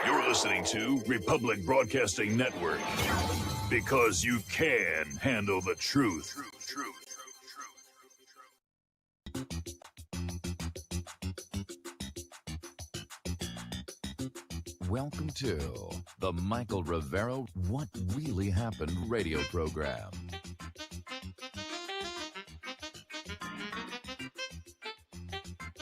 You're listening to Republic Broadcasting Network, because you can handle the truth. Welcome to the Michael Rivero What Really Happened radio program.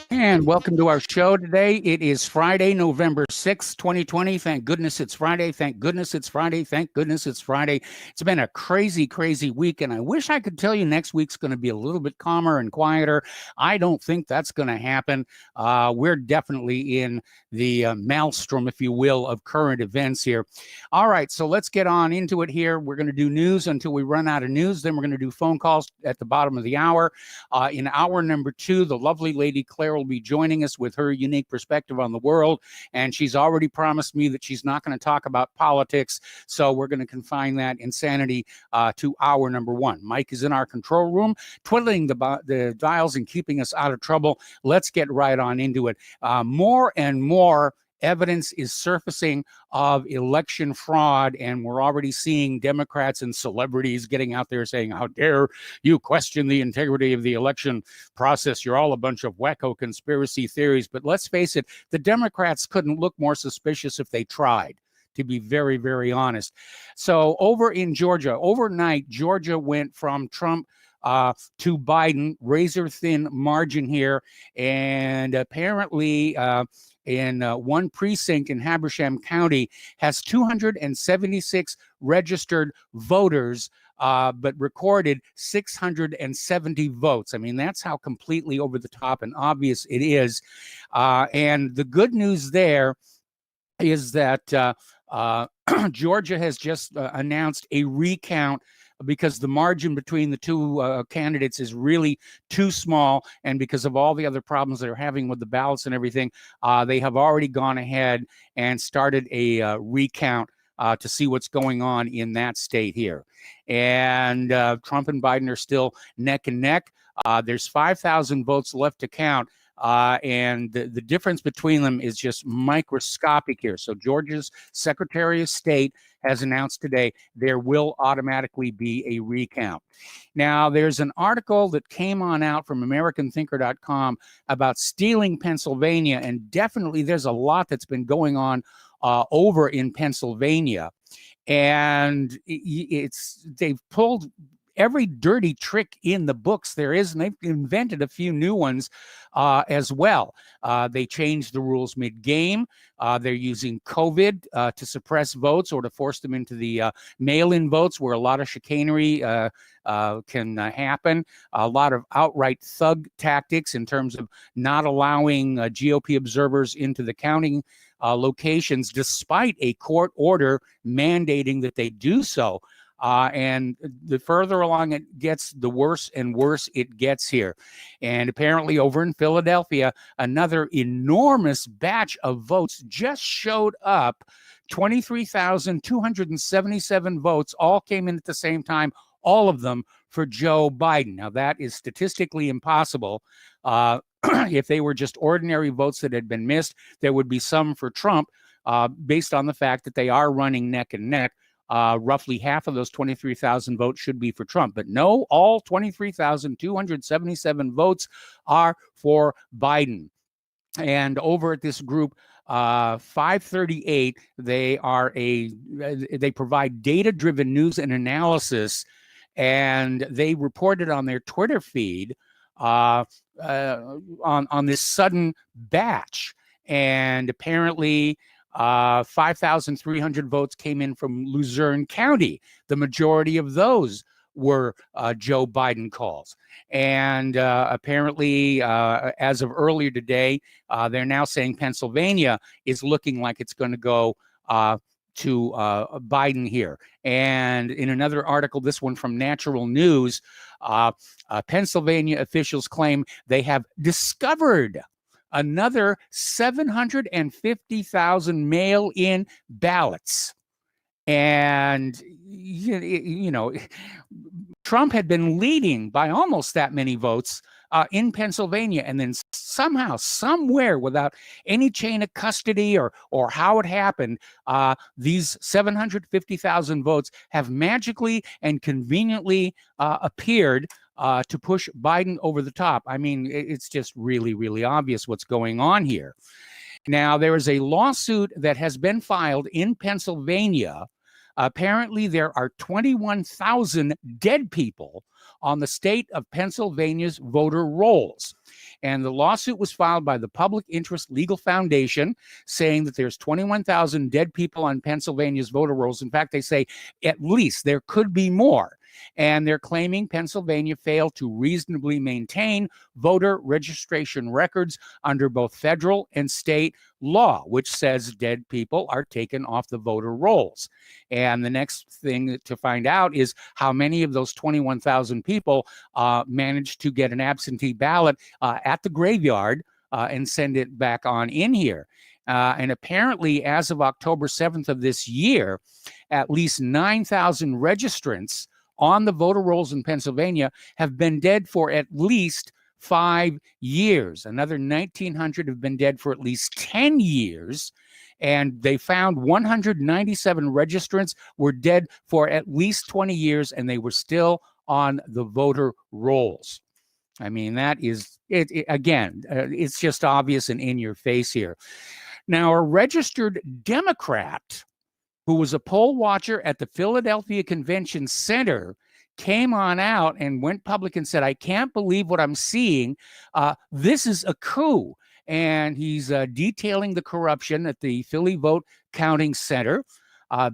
And welcome to our show today. It is Friday, November 6th, 2020. Thank goodness it's Friday. Thank goodness it's Friday. Thank goodness it's Friday. It's been a crazy, crazy week, and I wish I could tell you next week's going to be a little bit calmer and quieter. I don't think that's going to happen. We're definitely in the maelstrom, if you will, of current events here. All right, so let's get on into it here. We're going to do news until we run out of news. Then we're going to do phone calls at the bottom of the hour. In hour number 2, the lovely lady Claire will be joining us with her unique perspective on the world, and she's already promised me that she's not going to talk about politics, so we're going to confine that insanity to hour number 1. Mike is in our control room, twiddling the dials and keeping us out of trouble. Let's get right on into it. More and more evidence is surfacing of election fraud, and we're already seeing Democrats and celebrities getting out there saying, how dare you question the integrity of the election process? You're all a bunch of wacko conspiracy theories. But let's face it, the Democrats couldn't look more suspicious if they tried, to be very, very honest. So over in Georgia, overnight, Georgia went from Trump to Biden, razor thin margin here, and apparently in one precinct in Habersham County has 276 registered voters, but recorded 670 votes. I mean, that's how completely over the top and obvious it is. And the good news there is that Georgia has just announced a recount, because the margin between the two candidates is really too small, and because of all the other problems they're having with the ballots and everything, they have already gone ahead and started a recount to see what's going on in that state here. And Trump and Biden are still neck and neck. There's 5,000 votes left to count. And the difference between them is just microscopic here. So Georgia's Secretary of State has announced today there will automatically be a recount. Now, there's an article that came on out from AmericanThinker.com about stealing Pennsylvania, and definitely there's a lot that's been going on over in Pennsylvania. And they've pulled every dirty trick in the books there is, and they've invented a few new ones as well. They changed the rules mid-game. They're using COVID to suppress votes or to force them into the mail-in votes, where a lot of chicanery can happen. A lot of outright thug tactics in terms of not allowing GOP observers into the counting locations, despite a court order mandating that they do so. And the further along it gets, the worse and worse it gets here. And apparently over in Philadelphia, another enormous batch of votes just showed up. 23,277 votes all came in at the same time, all of them for Joe Biden. Now, that is statistically impossible. If they were just ordinary votes that had been missed, there would be some for Trump, based on the fact that they are running neck and neck. Roughly half of those 23,000 votes should be for Trump. But no, all 23,277 votes are for Biden. And over at this group, 538, they provide data-driven news and analysis, and they reported on their Twitter feed on this sudden batch. And apparently 5,300 votes came in from Luzerne County. The majority of those were Joe Biden calls. And apparently, as of earlier today, they're now saying Pennsylvania is looking like it's going to go to Biden here. And in another article, this one from Natural News, Pennsylvania officials claim they have discovered another 750,000 mail-in ballots. And, you know, Trump had been leading by almost that many votes in Pennsylvania, and then somehow, somewhere, without any chain of custody or how it happened, these 750,000 votes have magically and conveniently appeared to push Biden over the top. I mean, it's just really, really obvious what's going on here. Now, there is a lawsuit that has been filed in Pennsylvania. Apparently, there are 21,000 dead people on the state of Pennsylvania's voter rolls. And the lawsuit was filed by the Public Interest Legal Foundation, saying that there's 21,000 dead people on Pennsylvania's voter rolls. In fact, they say at least there could be more. And they're claiming Pennsylvania failed to reasonably maintain voter registration records under both federal and state law, which says dead people are taken off the voter rolls. And the next thing to find out is how many of those 21,000 people managed to get an absentee ballot at the graveyard and send it back on in here. And apparently, as of October 7th of this year, at least 9,000 registrants on the voter rolls in Pennsylvania have been dead for at least 5 years. Another 1,900 have been dead for at least 10 years. And they found 197 registrants were dead for at least 20 years, and they were still on the voter rolls. I mean, that is, again, it's just obvious and in your face here. Now, a registered Democrat who was a poll watcher at the Philadelphia Convention Center came on out and went public and said, I can't believe what I'm seeing. This is a coup. And he's detailing the corruption at the Philly Vote Counting Center,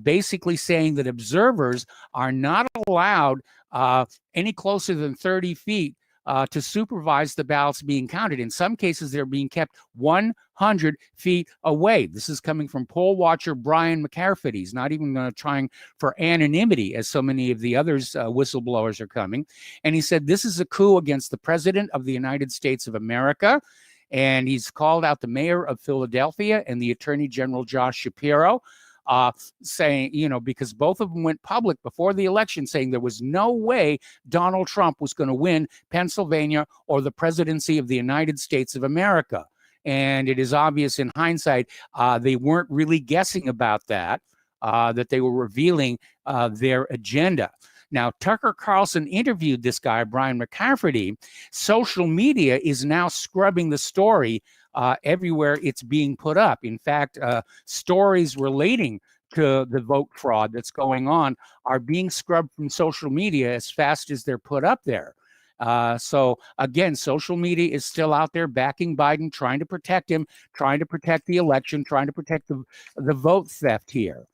basically saying that observers are not allowed any closer than 30 feet to supervise the ballots being counted. In some cases, they're being kept 100 feet away. This is coming from poll watcher Brian McCarthy. He's not even trying for anonymity, as so many of the others whistleblowers are coming. And he said, this is a coup against the President of the United States of America. And he's called out the mayor of Philadelphia and the Attorney General Josh Shapiro, saying, because both of them went public before the election, saying there was no way Donald Trump was going to win Pennsylvania or the presidency of the United States of America. And it is obvious in hindsight, they weren't really guessing about that, that they were revealing their agenda. Now, Tucker Carlson interviewed this guy, Brian McCafferty. Social media is now scrubbing the story everywhere it's being put up. In fact, stories relating to the vote fraud that's going on are being scrubbed from social media as fast as they're put up there. So again, social media is still out there backing Biden, trying to protect him, trying to protect the election, trying to protect the vote theft here.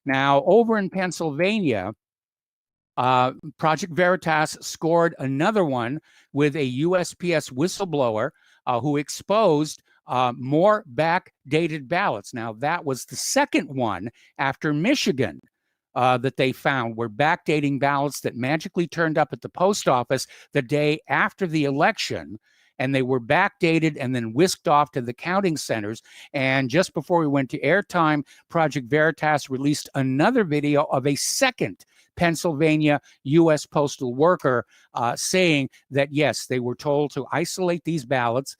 Now, over in Pennsylvania, Project Veritas scored another one with a USPS whistleblower who exposed more backdated ballots. Now, that was the second one after Michigan that they found were backdating ballots that magically turned up at the post office the day after the election. And they were backdated and then whisked off to the counting centers. And just before we went to airtime, Project Veritas released another video of a second Pennsylvania U.S. postal worker saying that, yes, they were told to isolate these ballots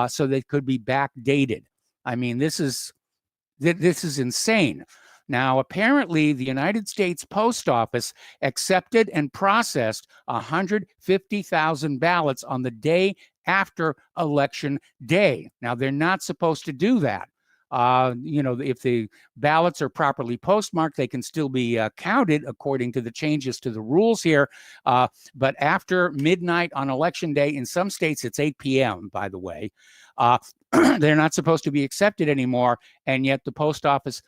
so they could be backdated. I mean, this is insane. Now, apparently, the United States Post Office accepted and processed 150,000 ballots on the day after Election Day. Now, they're not supposed to do that. If the ballots are properly postmarked, they can still be counted according to the changes to the rules here. But after midnight on Election Day, in some states, it's 8 p.m., by the way, they're not supposed to be accepted anymore. And yet the post office,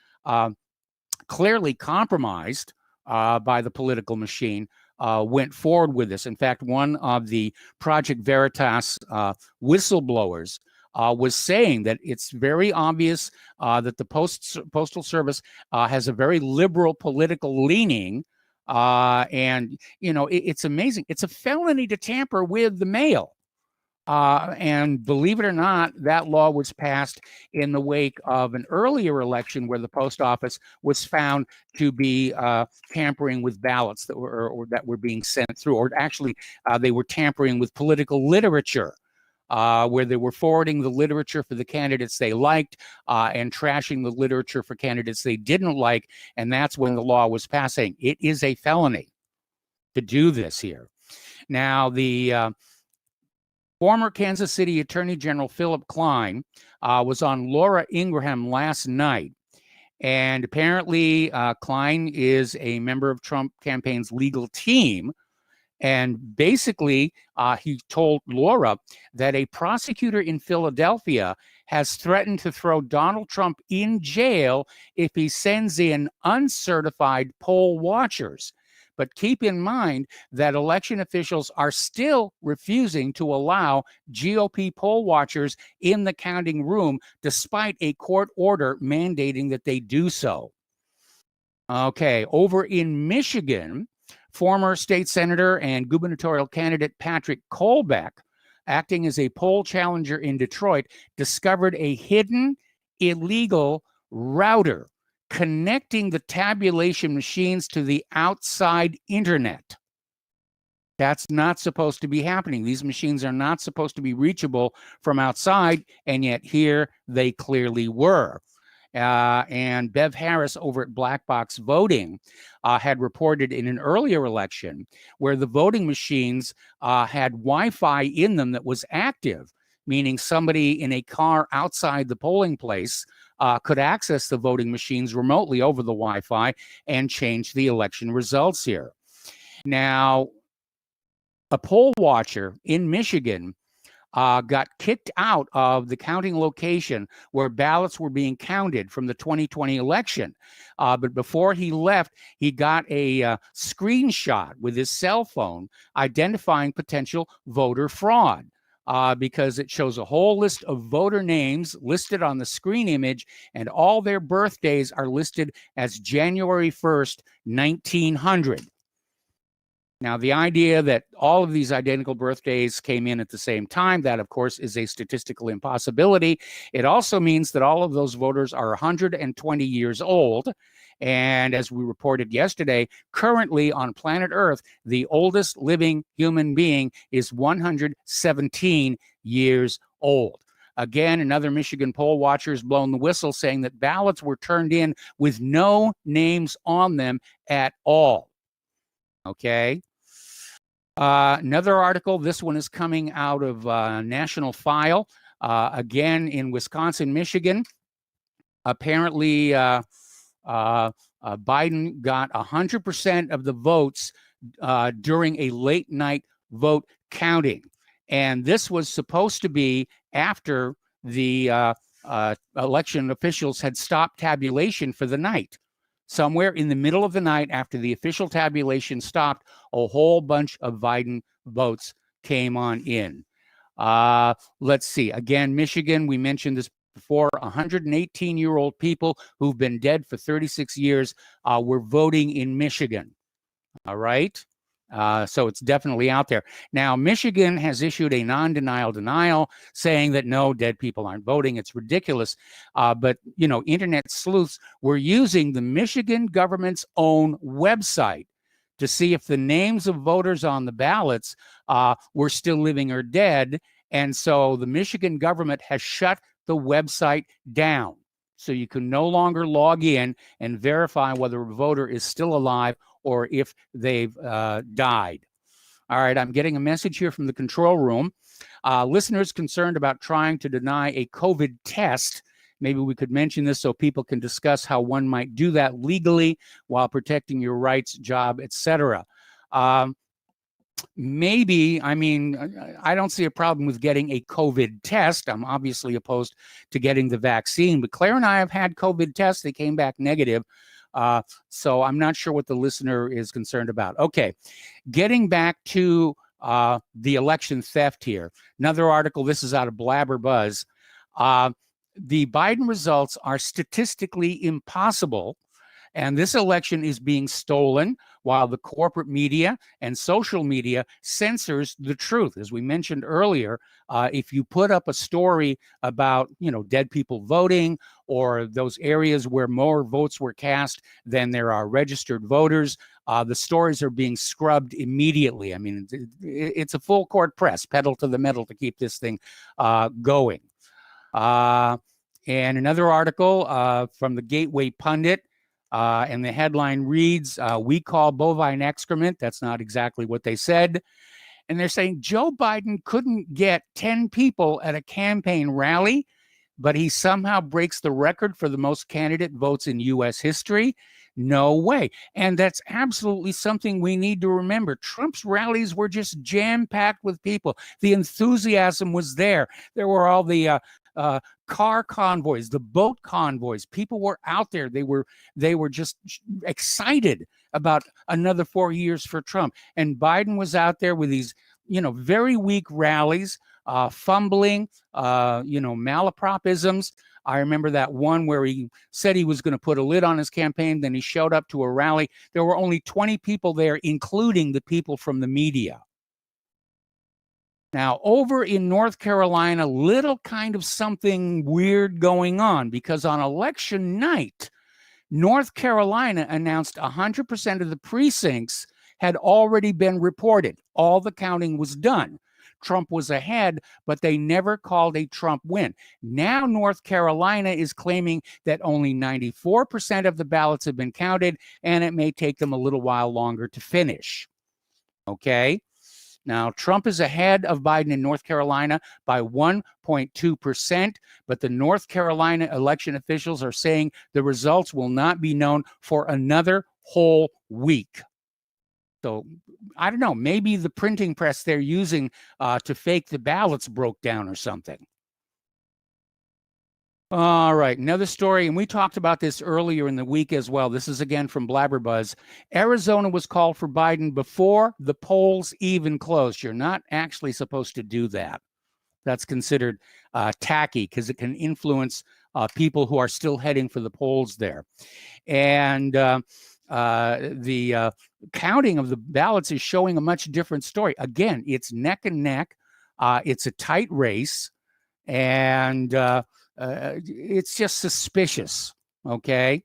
clearly compromised by the political machine, went forward with this. In fact, one of the Project Veritas whistleblowers was saying that it's very obvious that the Postal Service has a very liberal political leaning. And, it's amazing. It's a felony to tamper with the mail. And believe it or not, that law was passed in the wake of an earlier election where the post office was found to be tampering with ballots that were being sent through, or actually they were tampering with political literature where they were forwarding the literature for the candidates they liked and trashing the literature for candidates they didn't like, and that's when the law was passing. It is a felony to do this here. Now, the former Kansas City Attorney General Philip Klein was on Laura Ingraham last night. And apparently, Klein is a member of Trump campaign's legal team. And basically, he told Laura that a prosecutor in Philadelphia has threatened to throw Donald Trump in jail if he sends in uncertified poll watchers. But keep in mind that election officials are still refusing to allow GOP poll watchers in the counting room, despite a court order mandating that they do so. Okay, over in Michigan, former state senator and gubernatorial candidate Patrick Kolbeck, acting as a poll challenger in Detroit, discovered a hidden illegal router connecting the tabulation machines to the outside internet. That's not supposed to be happening. These machines are not supposed to be reachable from outside, and yet here they clearly were. And Bev Harris over at Black Box Voting had reported in an earlier election where the voting machines had Wi-Fi in them that was active, meaning somebody in a car outside the polling place could access the voting machines remotely over the Wi-Fi and change the election results here. Now, a poll watcher in Michigan got kicked out of the counting location where ballots were being counted from the 2020 election. But before he left, he got a screenshot with his cell phone identifying potential voter fraud. Because it shows a whole list of voter names listed on the screen image, and all their birthdays are listed as January 1st, 1900. Now, the idea that all of these identical birthdays came in at the same time, that, of course, is a statistical impossibility. It also means that all of those voters are 120 years old. And as we reported yesterday, currently on planet Earth, the oldest living human being is 117 years old. Again, another Michigan poll watcher has blown the whistle, saying that ballots were turned in with no names on them at all. Okay. Another article, this one is coming out of National File, again in Wisconsin, Michigan. Apparently, Biden got 100% of the votes during a late night vote counting. And this was supposed to be after the election officials had stopped tabulation for the night. Somewhere in the middle of the night, after the official tabulation stopped, a whole bunch of Biden votes came on in. Let's see. Again, Michigan, we mentioned this before, 118-year-old people who've been dead for 36 years were voting in Michigan. All right? So it's definitely out there. Now, Michigan has issued a non-denial denial saying that no, dead people aren't voting. It's ridiculous. But, you know, internet sleuths were using the Michigan government's own website to see if the names of voters on the ballots were still living or dead. And so the Michigan government has shut the website down. So you can no longer log in and verify whether a voter is still alive or if they've died. All right, I'm getting a message here from the control room. Listeners concerned about trying to deny a COVID test. Maybe we could mention this so people can discuss how one might do that legally while protecting your rights, job, etc. Maybe, I mean, I don't see a problem with getting a COVID test. I'm obviously opposed to getting the vaccine, but Claire and I have had COVID tests. They came back negative. So I'm not sure what the listener is concerned about. Okay, getting back to the election theft here. Another article, this is out of Blabber Buzz. The Biden results are statistically impossible, and this election is being stolen while the corporate media and social media censors the truth. As we mentioned earlier, if you put up a story about, you know, dead people voting or those areas where more votes were cast than there are registered voters, The stories are being scrubbed immediately. I mean, it's a full court press, pedal to the metal to keep this thing going. And another article from the Gateway Pundit, and the headline reads, "We call bovine excrement." That's not exactly what they said. And they're saying Joe Biden couldn't get 10 people at a campaign rally, but he somehow breaks the record for the most candidate votes in U.S. history. No way. And that's absolutely something we need to remember. Trump's rallies were just jam-packed with people. The enthusiasm was there. There were all the car convoys, the boat convoys. People were out there. They were just excited about another 4 years for Trump. And Biden was out there with these, very weak rallies, fumbling, malapropisms. I remember that one where he said he was going to put a lid on his campaign. Then he showed up to a rally. There were only 20 people there, including the people from the media. Now, over in North Carolina, little kind of something weird going on, because on election night, North Carolina announced 100% of the precincts had already been reported. All the counting was done. Trump was ahead, but they never called a Trump win. Now North Carolina is claiming that only 94% of the ballots have been counted, and it may take them a little while longer to finish. Okay? Now, Trump is ahead of Biden in North Carolina by 1.2%, but the North Carolina election officials are saying the results will not be known for another whole week. So, I don't know, maybe the printing press they're using to fake the ballots broke down or something. All right, another story, and we talked about this earlier in the week as well. This is again from Blabberbuzz. Arizona was called for Biden before the polls even closed. You're not actually supposed to do that. That's considered tacky because it can influence people who are still heading for the polls there. And the counting of the ballots is showing a much different story. Again, it's neck and neck. It's a tight race, and it's just suspicious, okay?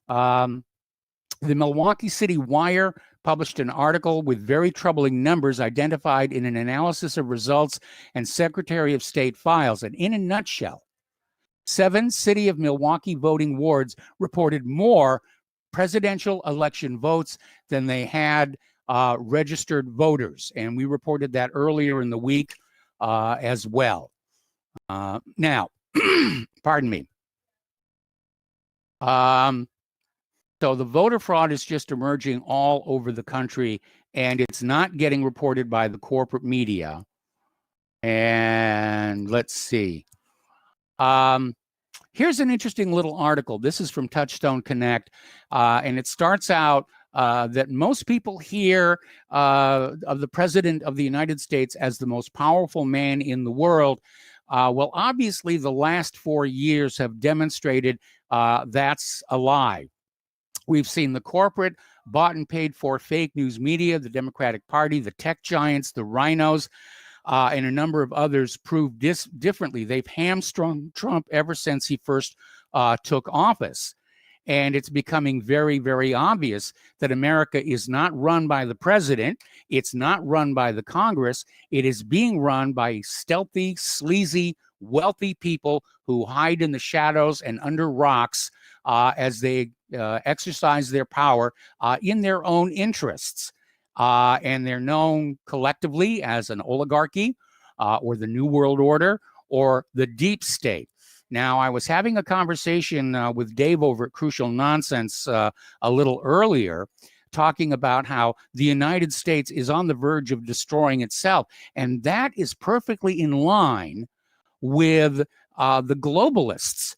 The Milwaukee City Wire published an article with very troubling numbers identified in an analysis of results and Secretary of State files. And in a nutshell, 7 City of Milwaukee voting wards reported more presidential election votes than they had registered voters. And we reported that earlier in the week as well. Now, pardon me. So the voter fraud is just emerging all over the country, and it's not getting reported by the corporate media. And let's see. Here's an interesting little article. This is from Touchstone Connect, and it starts out that most people hear of the President of the United States as the most powerful man in the world. Well, obviously, the last 4 years have demonstrated that's a lie. We've seen the corporate, bought and paid for fake news media, the Democratic Party, the tech giants, the rhinos, and a number of others prove differently. They've hamstrung Trump ever since he first took office. And it's becoming very, very obvious that America is not run by the president. It's not run by the Congress. It is being run by stealthy, sleazy, wealthy people who hide in the shadows and under rocks as they exercise their power in their own interests. And they're known collectively as an oligarchy or the New World Order or the deep state. Now, I was having a conversation with Dave over at Crucial Nonsense a little earlier, talking about how the United States is on the verge of destroying itself. And that is perfectly in line with the globalists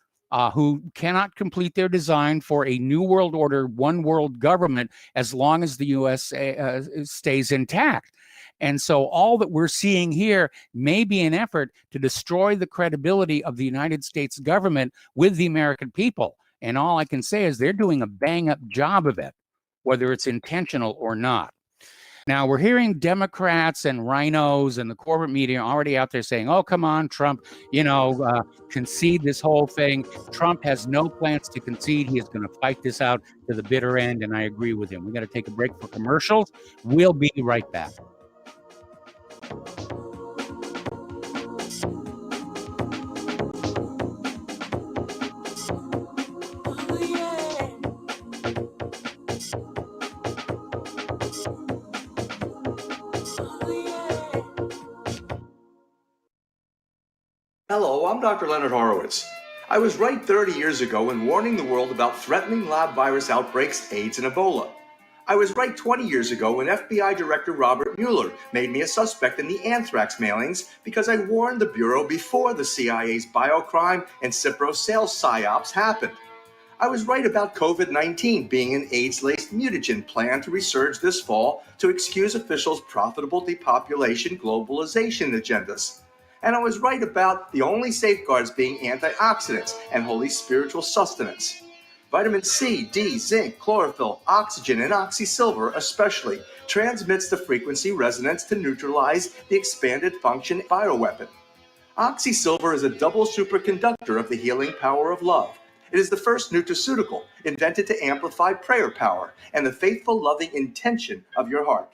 who cannot complete their design for a New World Order, one world government, as long as the U.S. Stays intact. And so all that we're seeing here may be an effort to destroy the credibility of the United States government with the American people. And all I can say is they're doing a bang-up job of it, whether it's intentional or not. Now, we're hearing Democrats and rhinos and the corporate media already out there saying, oh, come on, Trump, concede this whole thing. Trump has no plans to concede. He is going to fight this out to the bitter end, and I agree with him. We got to take a break for commercials. We'll be right back. Hello, I'm Dr. Leonard Horowitz. I was right 30 years ago in warning the world about threatening lab virus outbreaks, AIDS, and Ebola. I was right 20 years ago when FBI Director Robert Mueller made me a suspect in the anthrax mailings because I warned the Bureau before the CIA's biocrime and Cipro sales psyops happened. I was right about COVID-19 being an AIDS-laced mutagen planned to resurge this fall to excuse officials' profitable depopulation globalization agendas. And I was right about the only safeguards being antioxidants and holy spiritual sustenance. Vitamin C, D, zinc, chlorophyll, oxygen, and oxysilver especially transmits the frequency resonance to neutralize the expanded function bioweapon. Oxysilver is a double superconductor of the healing power of love. It is the first nutraceutical invented to amplify prayer power and the faithful, loving intention of your heart.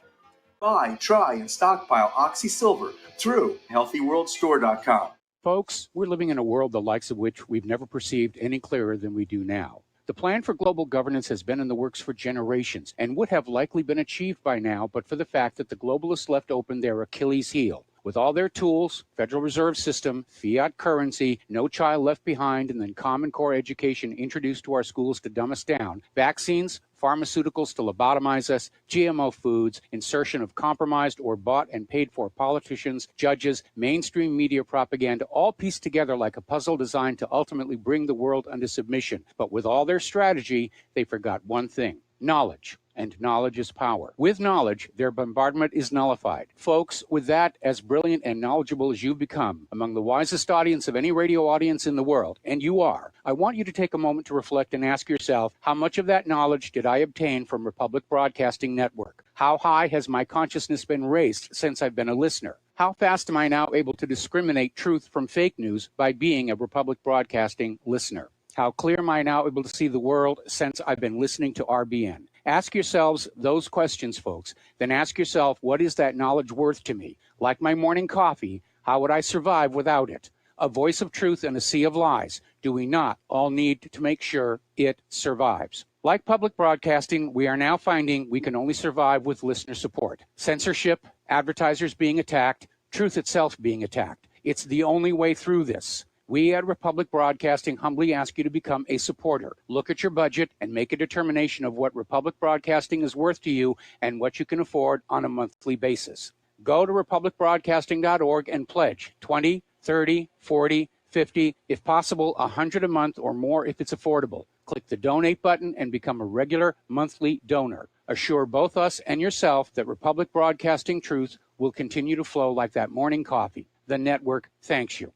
Buy, try, and stockpile Oxysilver through HealthyWorldStore.com. Folks, we're living in a world the likes of which we've never perceived any clearer than we do now. The plan for global governance has been in the works for generations and would have likely been achieved by now, but for the fact that the globalists left open their Achilles heel. With all their tools, Federal Reserve System, fiat currency, no child left behind, and then Common Core education introduced to our schools to dumb us down, vaccines, pharmaceuticals to lobotomize us, GMO foods, insertion of compromised or bought and paid for politicians, judges, mainstream media propaganda, all pieced together like a puzzle designed to ultimately bring the world under submission. But with all their strategy, they forgot one thing: knowledge. And knowledge is power. With knowledge, their bombardment is nullified. Folks, with that, as brilliant and knowledgeable as you've become, among the wisest audience of any radio audience in the world, and you are, I want you to take a moment to reflect and ask yourself, how much of that knowledge did I obtain from Republic Broadcasting Network? How high has my consciousness been raised since I've been a listener? How fast am I now able to discriminate truth from fake news by being a Republic Broadcasting listener? How clear am I now able to see the world since I've been listening to RBN? Ask yourselves those questions, folks. Then ask yourself, what is that knowledge worth to me? Like my morning coffee, how would I survive without it? A voice of truth in a sea of lies. Do we not all need to make sure it survives? Like public broadcasting, we are now finding we can only survive with listener support. Censorship, advertisers being attacked, truth itself being attacked. It's the only way through this. We at Republic Broadcasting humbly ask you to become a supporter. Look at your budget and make a determination of what Republic Broadcasting is worth to you and what you can afford on a monthly basis. Go to republicbroadcasting.org and pledge $20, $30, $40, $50, if possible, $100 a month or more if it's affordable. Click the donate button and become a regular monthly donor. Assure both us and yourself that Republic Broadcasting truth will continue to flow like that morning coffee. The network thanks you.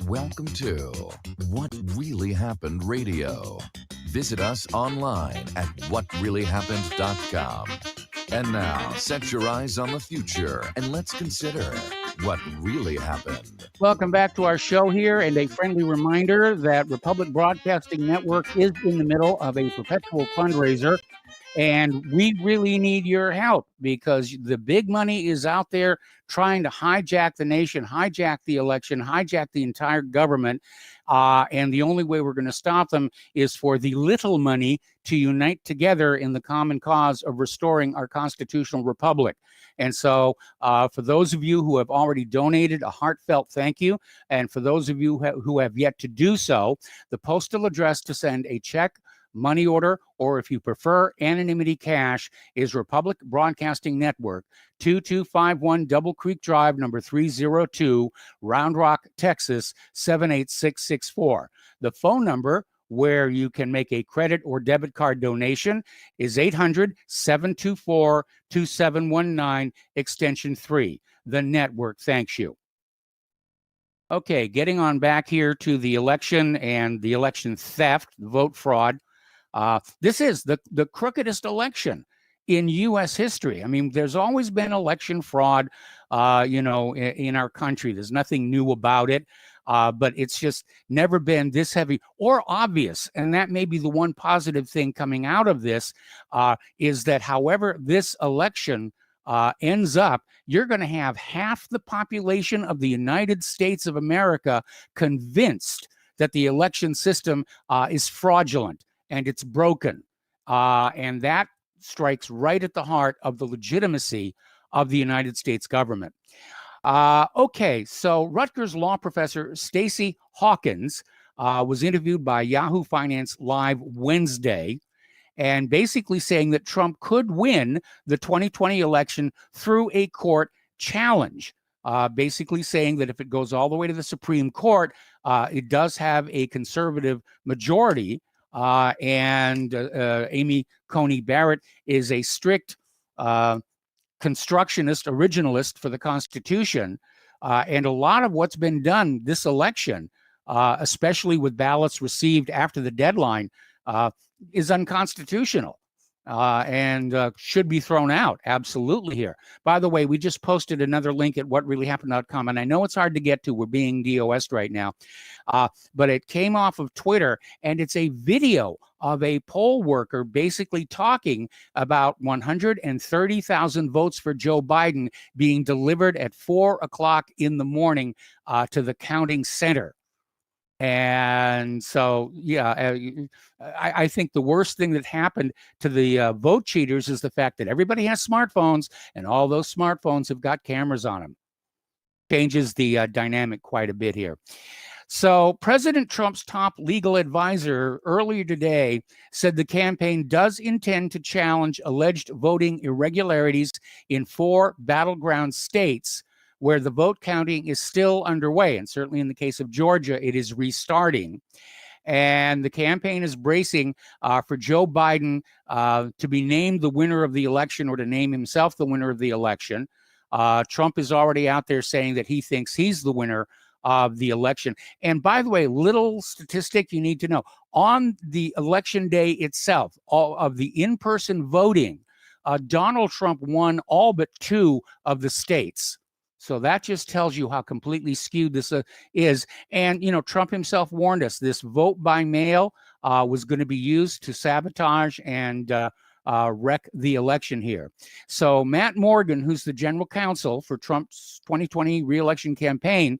Welcome to What Really Happened Radio. Visit us online at whatreallyhappened.com. And now, set your eyes on the future and let's consider what really happened. Welcome back to our show here, and a friendly reminder that Republic Broadcasting Network is in the middle of a perpetual fundraiser. And we really need your help because the big money is out there trying to hijack the nation, hijack the election, hijack the entire government. And the only way we're going to stop them is for the little money to unite together in the common cause of restoring our constitutional republic. And so for those of you who have already donated, a heartfelt thank you. And for those of you who have yet to do so, the postal address to send a check, money order, or if you prefer anonymity cash, is Republic Broadcasting Network, 2251 Double Creek Drive, number 302, Round Rock, Texas, 78664. The phone number where you can make a credit or debit card donation is 800-724-2719, extension 3. The network thanks you. Okay, getting on back here to the election and the election theft, vote fraud. This is the crookedest election in U.S. history. I mean, there's always been election fraud, in our country. There's nothing new about it, but it's just never been this heavy or obvious. And that may be the one positive thing coming out of this, is that however this election ends up, you're going to have half the population of the United States of America convinced that the election system is fraudulent and it's broken. And that strikes right at the heart of the legitimacy of the United States government. Okay, so Rutgers law professor Stacey Hawkins was interviewed by Yahoo Finance Live Wednesday, and basically saying that Trump could win the 2020 election through a court challenge. Basically saying that if it goes all the way to the Supreme Court, it does have a conservative majority. And Amy Coney Barrett is a strict constructionist, originalist for the Constitution. And a lot of what's been done this election, especially with ballots received after the deadline, is unconstitutional and should be thrown out. Absolutely here. By the way, we just posted another link at whatreallyhappened.com, and I know it's hard to get to. We're being DOS'd right now, but it came off of Twitter, and it's a video of a poll worker basically talking about 130,000 votes for Joe Biden being delivered at 4 o'clock in the morning to the counting center. And so, yeah, I think the worst thing that happened to the vote cheaters is the fact that everybody has smartphones, and all those smartphones have got cameras on them. Changes the dynamic quite a bit here. So President Trump's top legal advisor earlier today said the campaign does intend to challenge alleged voting irregularities in 4 battleground states where the vote counting is still underway. And certainly in the case of Georgia, it is restarting. And the campaign is bracing for Joe Biden to be named the winner of the election, or to name himself the winner of the election. Trump is already out there saying that he thinks he's the winner of the election. And by the way, little statistic you need to know. On the election day itself, all of the in-person voting, Donald Trump won all but 2 of the states. So that just tells you how completely skewed this is. And, Trump himself warned us this vote by mail was going to be used to sabotage and wreck the election here. So Matt Morgan, who's the general counsel for Trump's 2020 re-election campaign,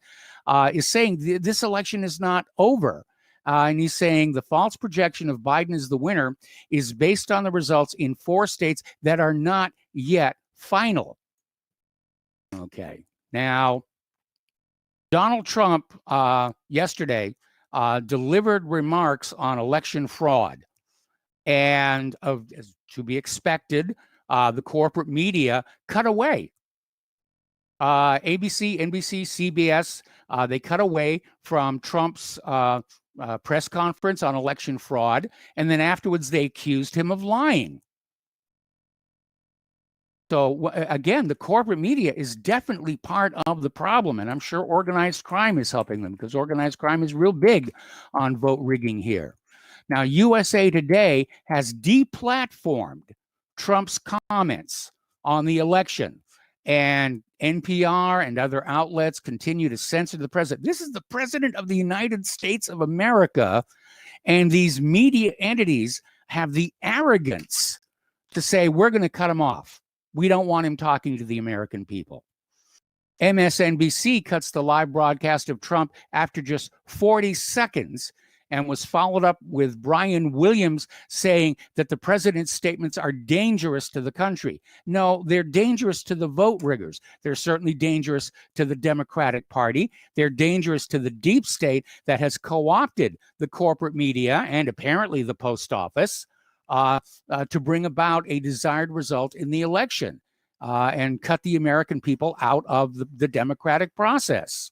is saying this election is not over. And he's saying the false projection of Biden as the winner is based on the results in 4 states that are not yet final. Okay. Now, Donald Trump yesterday delivered remarks on election fraud. And as to be expected, the corporate media cut away. ABC, NBC, CBS, they cut away from Trump's press conference on election fraud. And then afterwards, they accused him of lying. So again, the corporate media is definitely part of the problem, and I'm sure organized crime is helping them, because organized crime is real big on vote rigging here. Now, USA Today has deplatformed Trump's comments on the election, and NPR and other outlets continue to censor the president. This is the president of the United States of America, and these media entities have the arrogance to say, we're going to cut him off. We don't want him talking to the American people. MSNBC cuts the live broadcast of Trump after just 40 seconds and was followed up with Brian Williams saying that the president's statements are dangerous to the country. No, they're dangerous to the vote riggers. They're certainly dangerous to the Democratic Party. They're dangerous to the deep state that has co-opted the corporate media and apparently the post office to bring about a desired result in the election and cut the American people out of the democratic process.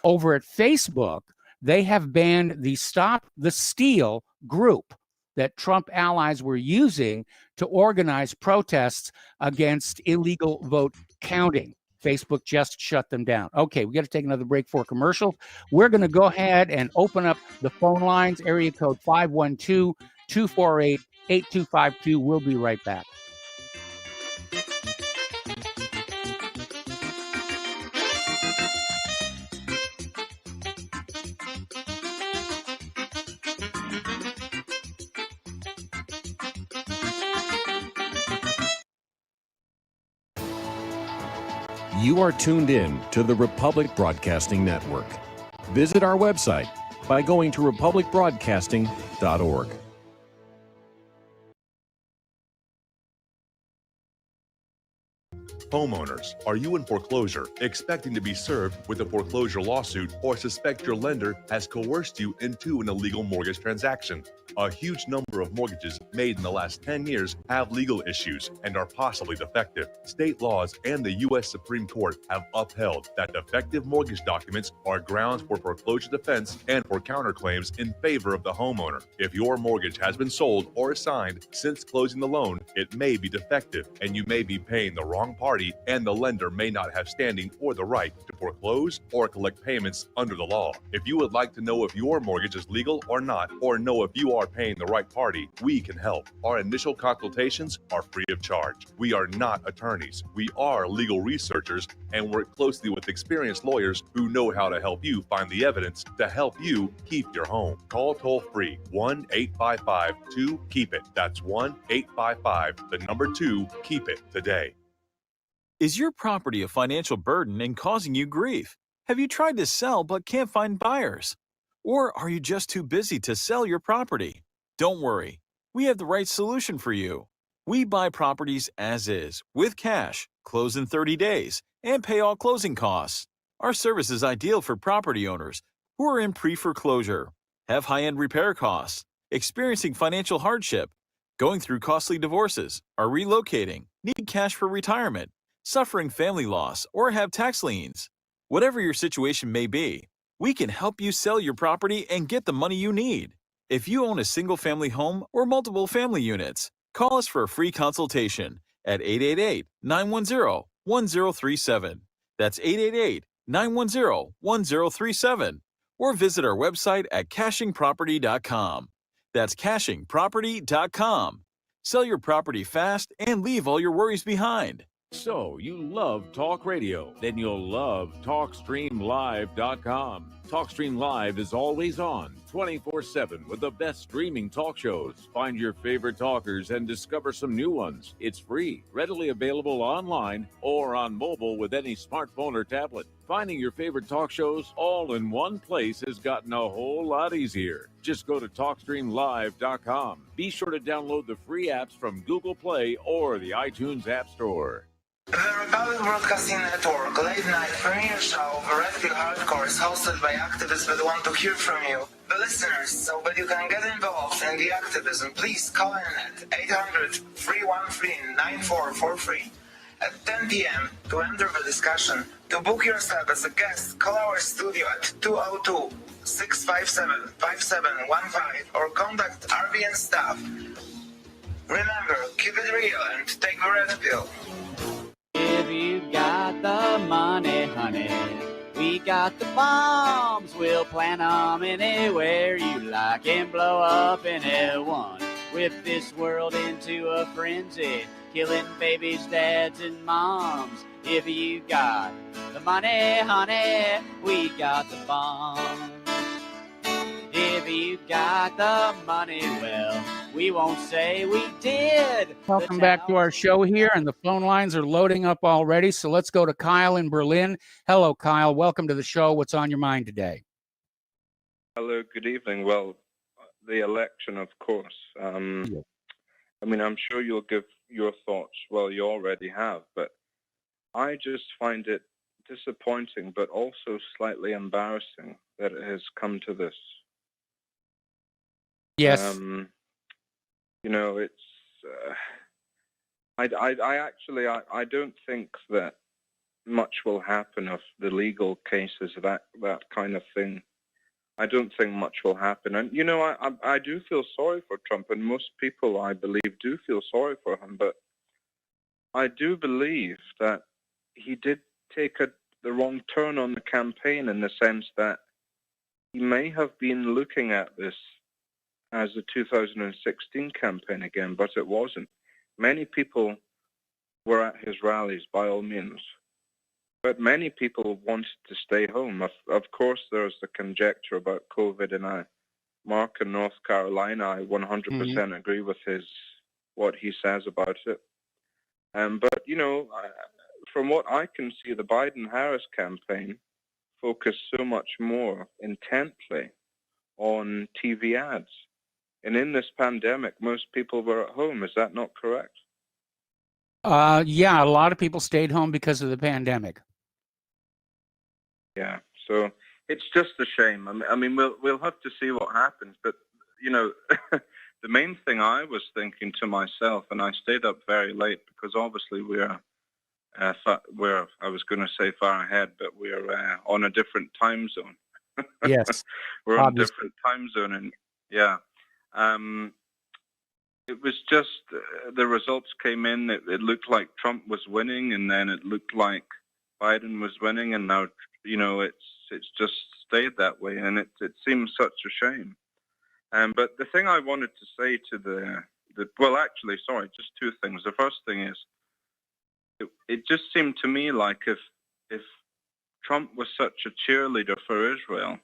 Over at Facebook, they have banned the Stop the Steal group that Trump allies were using to organize protests against illegal vote counting. Facebook just shut them down. Okay, we got to take another break for commercials. We're going to go ahead and open up the phone lines, area code 512-248-8252. We'll be right back. You are tuned in to the Republic Broadcasting Network. Visit our website by going to republicbroadcasting.org. Homeowners, are you in foreclosure, expecting to be served with a foreclosure lawsuit, or suspect your lender has coerced you into an illegal mortgage transaction? A huge number of mortgages made in the last 10 years have legal issues and are possibly defective. State laws and the U.S. Supreme Court have upheld that defective mortgage documents are grounds for foreclosure defense and for counterclaims in favor of the homeowner. If your mortgage has been sold or assigned since closing the loan, it may be defective and you may be paying the wrong party, and the lender may not have standing or the right to foreclose or collect payments under the law. If you would like to know if your mortgage is legal or not, or know if you are paying the right party, we can help. Our initial consultations are free of charge. We are not attorneys. We are legal researchers and work closely with experienced lawyers who know how to help you find the evidence to help you keep your home. Call toll-free 1-855-2-KEEP-IT. That's 1-855-2-KEEP-IT today. Is your property a financial burden and causing you grief? Have you tried to sell but can't find buyers? Or are you just too busy to sell your property? Don't worry, we have the right solution for you. We buy properties as is, with cash, close in 30 days, and pay all closing costs. Our service is ideal for property owners who are in pre-foreclosure, have high-end repair costs, experiencing financial hardship, going through costly divorces, are relocating, need cash for retirement, suffering family loss, or have tax liens. Whatever your situation may be, we can help you sell your property and get the money you need. If you own a single-family home or multiple family units, call us for a free consultation at 888-910-1037. That's 888-910-1037. Or visit our website at cashingproperty.com. That's cashingproperty.com. Sell your property fast and leave all your worries behind. So, you love talk radio? Then you'll love TalkStreamLive.com. TalkStream Live is always on, 24/7, with the best streaming talk shows. Find your favorite talkers and discover some new ones. It's free, readily available online or on mobile with any smartphone or tablet. Finding your favorite talk shows all in one place has gotten a whole lot easier. Just go to TalkStreamLive.com. Be sure to download the free apps from Google Play or the iTunes App Store. The Republic Broadcasting Network late night premiere show of Red Pill Hardcore is hosted by activists that want to hear from you, the listeners. So that you can get involved in the activism, please call in at 800-313-9443 at 10 p.m. to enter the discussion. To book yourself as a guest, call our studio at 202-657-5715 or contact RBN staff. Remember, keep it real and take the red pill. If you got the money, honey, we got the bombs. We'll plant 'em anywhere you like and blow up anyone. Whip this world into a frenzy, killing babies, dads, and moms. If you got the money, honey, we got the bombs. If you got the money, well, we won't say we did. Welcome back to our show here, and the phone lines are loading up already. So let's go to Kyle in Berlin. Hello, Kyle. Welcome to the show. What's on your mind today? Hello, good evening. Well, the election, of course. I mean, I'm sure you'll give your thoughts. Well, you already have, but I just find it disappointing, but also slightly embarrassing that it has come to this. Yes. You know, it's. I don't think that much will happen of the legal cases, that kind of thing. I don't think much will happen. And, you know, I do feel sorry for Trump, and most people, I believe, do feel sorry for him. But I do believe that he did take the wrong turn on the campaign, in the sense that he may have been looking at this as the 2016 campaign again, but it wasn't. Many people were at his rallies, by all means, but many people wanted to stay home. Of course, there's the conjecture about COVID, and Mark in North Carolina, I 100% agree with what he says about it. But, you know, from what I can see, the Biden-Harris campaign focused so much more intently on TV ads. And in this pandemic, most people were at home. Is that not correct? Yeah, a lot of people stayed home because of the pandemic. Yeah, so it's just a shame. I mean, we'll have to see what happens. But, you know, the main thing I was thinking to myself, and I stayed up very late because obviously we're I was going to say far ahead, but we're on a different time zone. Yes. We're on a different time zone, and yeah. It was just the results came in. It looked like Trump was winning, and then it looked like Biden was winning, and now, you know, it's just stayed that way, and it seems such a shame. But the thing I wanted to say to well, actually, sorry, just two things. The first thing is, it just seemed to me like if Trump was such a cheerleader for Israel,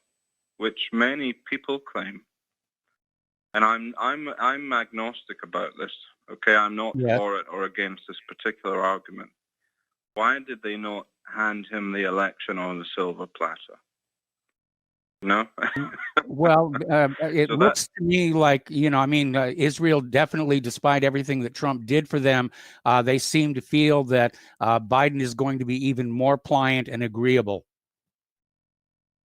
which many people claim, and I'm agnostic about this. Okay, I'm not for it or against this particular argument. Why did they not hand him the election on the silver platter? No. Well, it looks to me like, you know, I mean, Israel definitely, despite everything that Trump did for them, they seem to feel that Biden is going to be even more pliant and agreeable.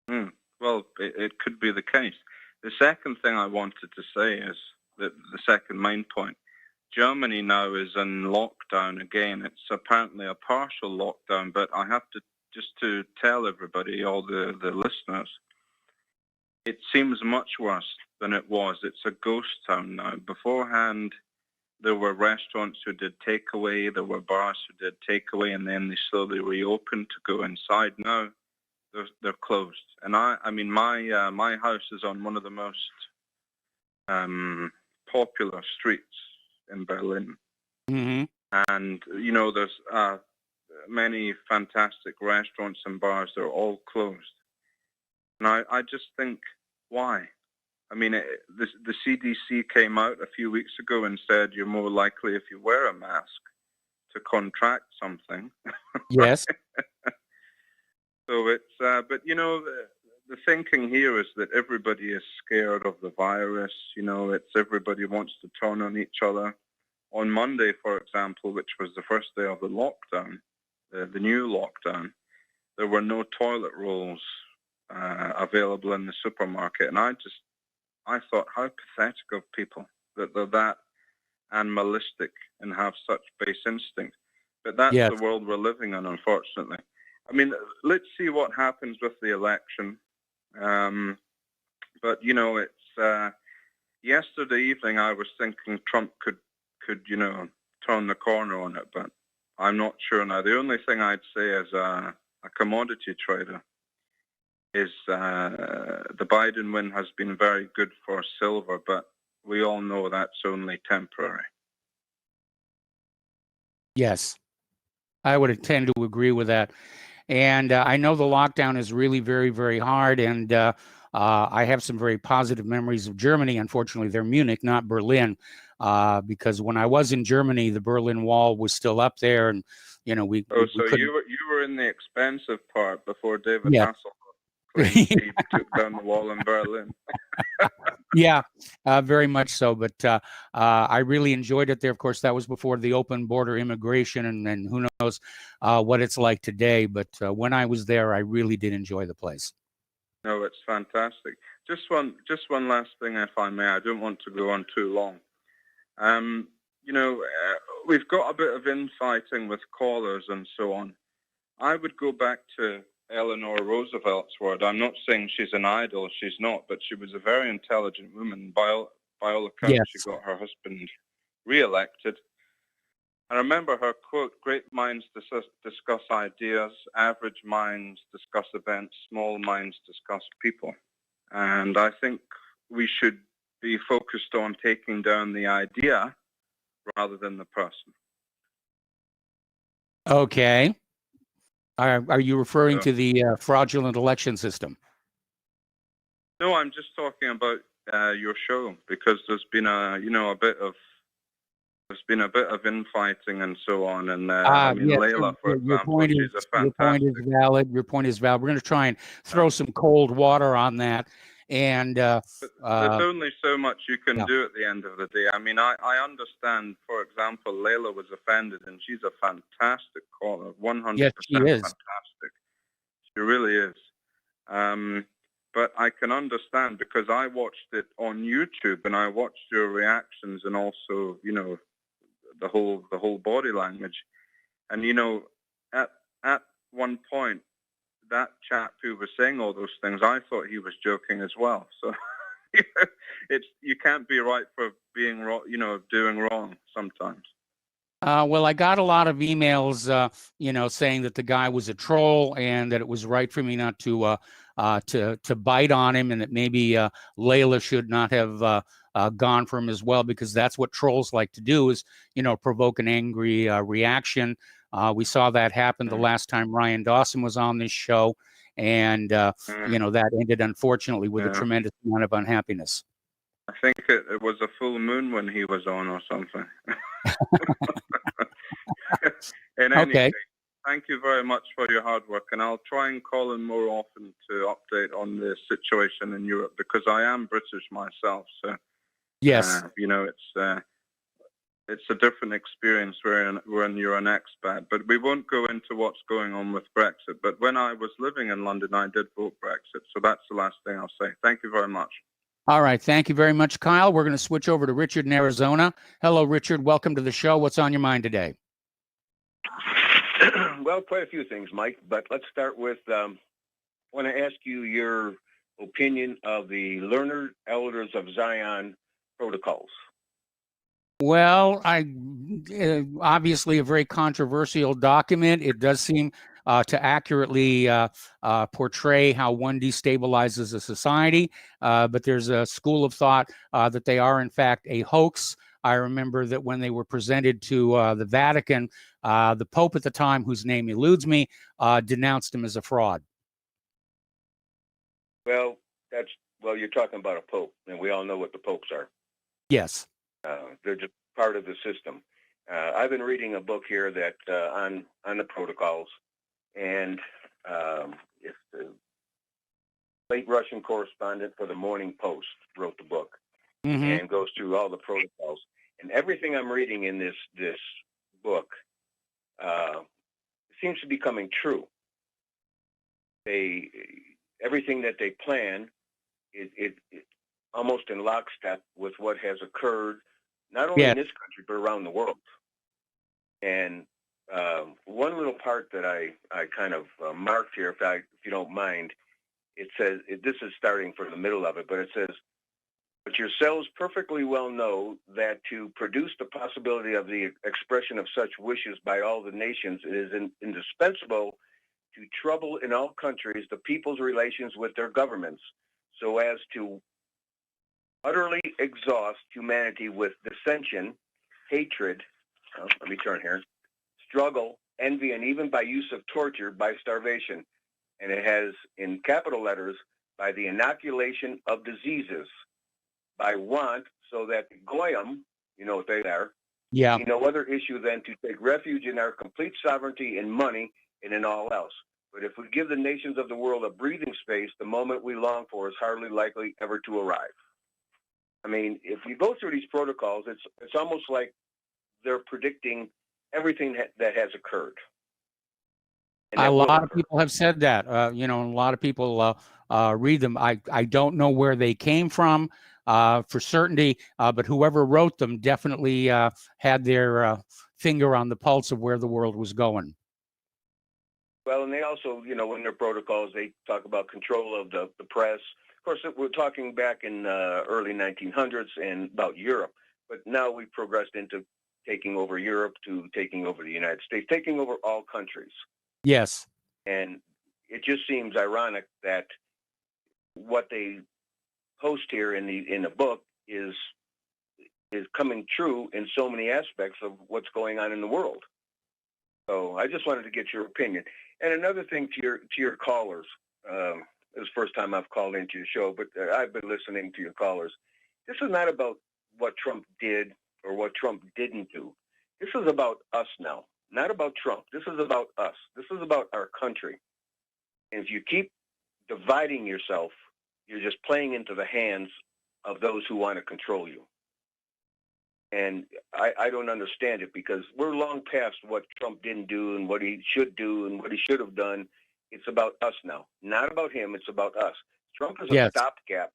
Well, it could be the case. The second thing I wanted to say is that the second main point, Germany now is in lockdown again. It's apparently a partial lockdown, but I have to tell everybody, all the listeners, it seems much worse than it was. It's a ghost town now. Beforehand, there were restaurants who did takeaway, there were bars who did takeaway, and then they slowly reopened to go inside. Now they're closed. And I mean, my house is on one of the most popular streets in Berlin. Mm-hmm. And, you know, there's many fantastic restaurants and bars. They're all closed. And I just think, why? I mean, the CDC came out a few weeks ago and said you're more likely if you wear a mask to contract something. Yes. So it's, but, you know, the thinking here is that everybody is scared of the virus. You know, it's everybody wants to turn on each other. On Monday, for example, which was the first day of the lockdown, the new lockdown, there were no toilet rolls available in the supermarket. And I thought, how pathetic of people that they're that animalistic and have such base instinct. But that's the world we're living in, unfortunately. I mean, let's see what happens with the election. But, you know, it's yesterday evening I was thinking Trump could, you know, turn the corner on it, but I'm not sure now. The only thing I'd say as a commodity trader is the Biden win has been very good for silver, but we all know that's only temporary. Yes, I would tend to agree with that. And I know the lockdown is really very, very hard. And I have some very positive memories of Germany. Unfortunately, they're Munich, not Berlin, because when I was in Germany, the Berlin Wall was still up there. And, you know, we you were in the expensive part before David Hasselhoff claimed he took down the wall in Berlin. Yeah, very much so. But I really enjoyed it there. Of course, that was before the open border immigration, and who knows what it's like today. But when I was there, I really did enjoy the place. No, it's fantastic. Just one last thing, if I may. I don't want to go on too long. You know, we've got a bit of infighting with callers and so on. I would go back to Eleanor Roosevelt's word. I'm not saying she's an idol. She's not, but she was a very intelligent woman. By all accounts, she got her husband re-elected. I remember her quote, "Great minds discuss ideas, average minds discuss events, small minds discuss people." And I think we should be focused on taking down the idea rather than the person. Okay. Are you referring to the fraudulent election system? No, I'm just talking about your show, because there's been a bit of infighting and so on. And I mean, yes, Layla, for example, she's a fantastic. your point is valid. Your point is valid. We're going to try and throw some cold water on that. And There's only so much you can do at the end of the day. I mean, I understand, for example, Layla was offended, and she's a fantastic caller, 100% yes, she is. fantastic. She really is. But I can understand, because I watched it on YouTube, and I watched your reactions, and also, you know, the whole body language. And, you know, at one point, that chap who was saying all those things, I thought he was joking as well. So you can't be right for being wrong, you know, doing wrong sometimes. Well, I got a lot of emails, you know, saying that the guy was a troll and that it was right for me not to bite on him, and that maybe Layla should not have gone for him as well, because that's what trolls like to do, is, you know, provoke an angry reaction. We saw that happen the last time Ryan Dawson was on this show, and you know, that ended unfortunately with a tremendous amount of unhappiness. I think it was a full moon when he was on, or something. In any case, thank you very much for your hard work, and I'll try and call in more often to update on the situation in Europe, because I am British myself. So yes, you know, it's a different experience when you're an expat. But we won't go into what's going on with Brexit. But when I was living in London, I did vote Brexit. So that's the last thing I'll say. Thank you very much. All right. Thank you very much, Kyle. We're going to switch over to Richard in Arizona. Hello, Richard. Welcome to the show. What's on your mind today? Well, quite a few things, Mike, but let's start with, I want to ask you your opinion of the Learned Elders of Zion protocols. Well, obviously a very controversial document. It does seem to accurately portray how one destabilizes a society, but there's a school of thought that they are in fact a hoax. I remember that when they were presented to the Vatican, the Pope at the time, whose name eludes me, denounced him as a fraud. Well, you're talking about a Pope, and we all know what the Popes are. Yes. They're just part of the system. I've been reading a book here that on the protocols, and it's the late Russian correspondent for the Morning Post wrote the book, and goes through all the protocols. And everything I'm reading in this book seems to be coming true. Everything that they plan, it almost in lockstep with what has occurred, not only in this country, but around the world. And one little part that I kind of marked here, if you don't mind, it says, this is starting from the middle of it, but it says, "But yourselves perfectly well know that to produce the possibility of the expression of such wishes by all the nations, it is indispensable to trouble in all countries the people's relations with their governments, so as to utterly exhaust humanity with dissension, hatred," let me turn here, "struggle, envy, and even by use of torture, by starvation." And it has in capital letters, "by the inoculation of diseases, by want, so that the goyim," you know what they are, "see no other issue than to take refuge in our complete sovereignty in money and in all else. But if we give the nations of the world a breathing space, the moment we long for is hardly likely ever to arrive." I mean, if you go through these protocols, it's almost like they're predicting everything that has occurred. A lot of people have said that, you know, a lot of people read them. I don't know where they came from for certainty, but whoever wrote them definitely had their finger on the pulse of where the world was going. Well, and they also, you know, in their protocols, they talk about control of the press. Of course, we're talking back in early 1900s and about Europe, but now we've progressed into taking over Europe to taking over the United States, taking over all countries. Yes. And it just seems ironic that what they post here in the book is coming true in so many aspects of what's going on in the world. So I just wanted to get your opinion. And another thing to your callers, this is the first time I've called into your show, but I've been listening to your callers. This is not about what Trump did or what Trump didn't do. This is about us now, not about Trump. This is about us. This is about our country. And if you keep dividing yourself, you're just playing into the hands of those who want to control you. And I don't understand it, because we're long past what Trump didn't do and what he should do and what he should have done. It's about us now, not about him. It's about us. Trump is a stopgap,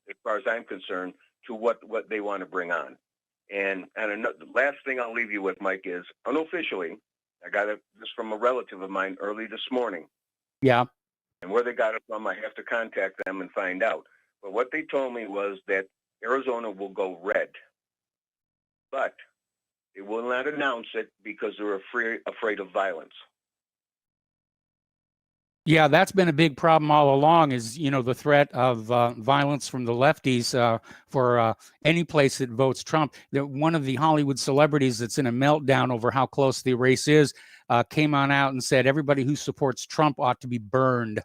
as far as I'm concerned, to what they want to bring on. And the last thing I'll leave you with, Mike, is unofficially, I got this from a relative of mine early this morning. Yeah. And where they got it from, I have to contact them and find out. But what they told me was that Arizona will go red. But they will not announce it because they're afraid of violence. Yeah, that's been a big problem all along, is, the threat of violence from the lefties for any place that votes Trump. One of the Hollywood celebrities that's in a meltdown over how close the race is came on out and said everybody who supports Trump ought to be burned.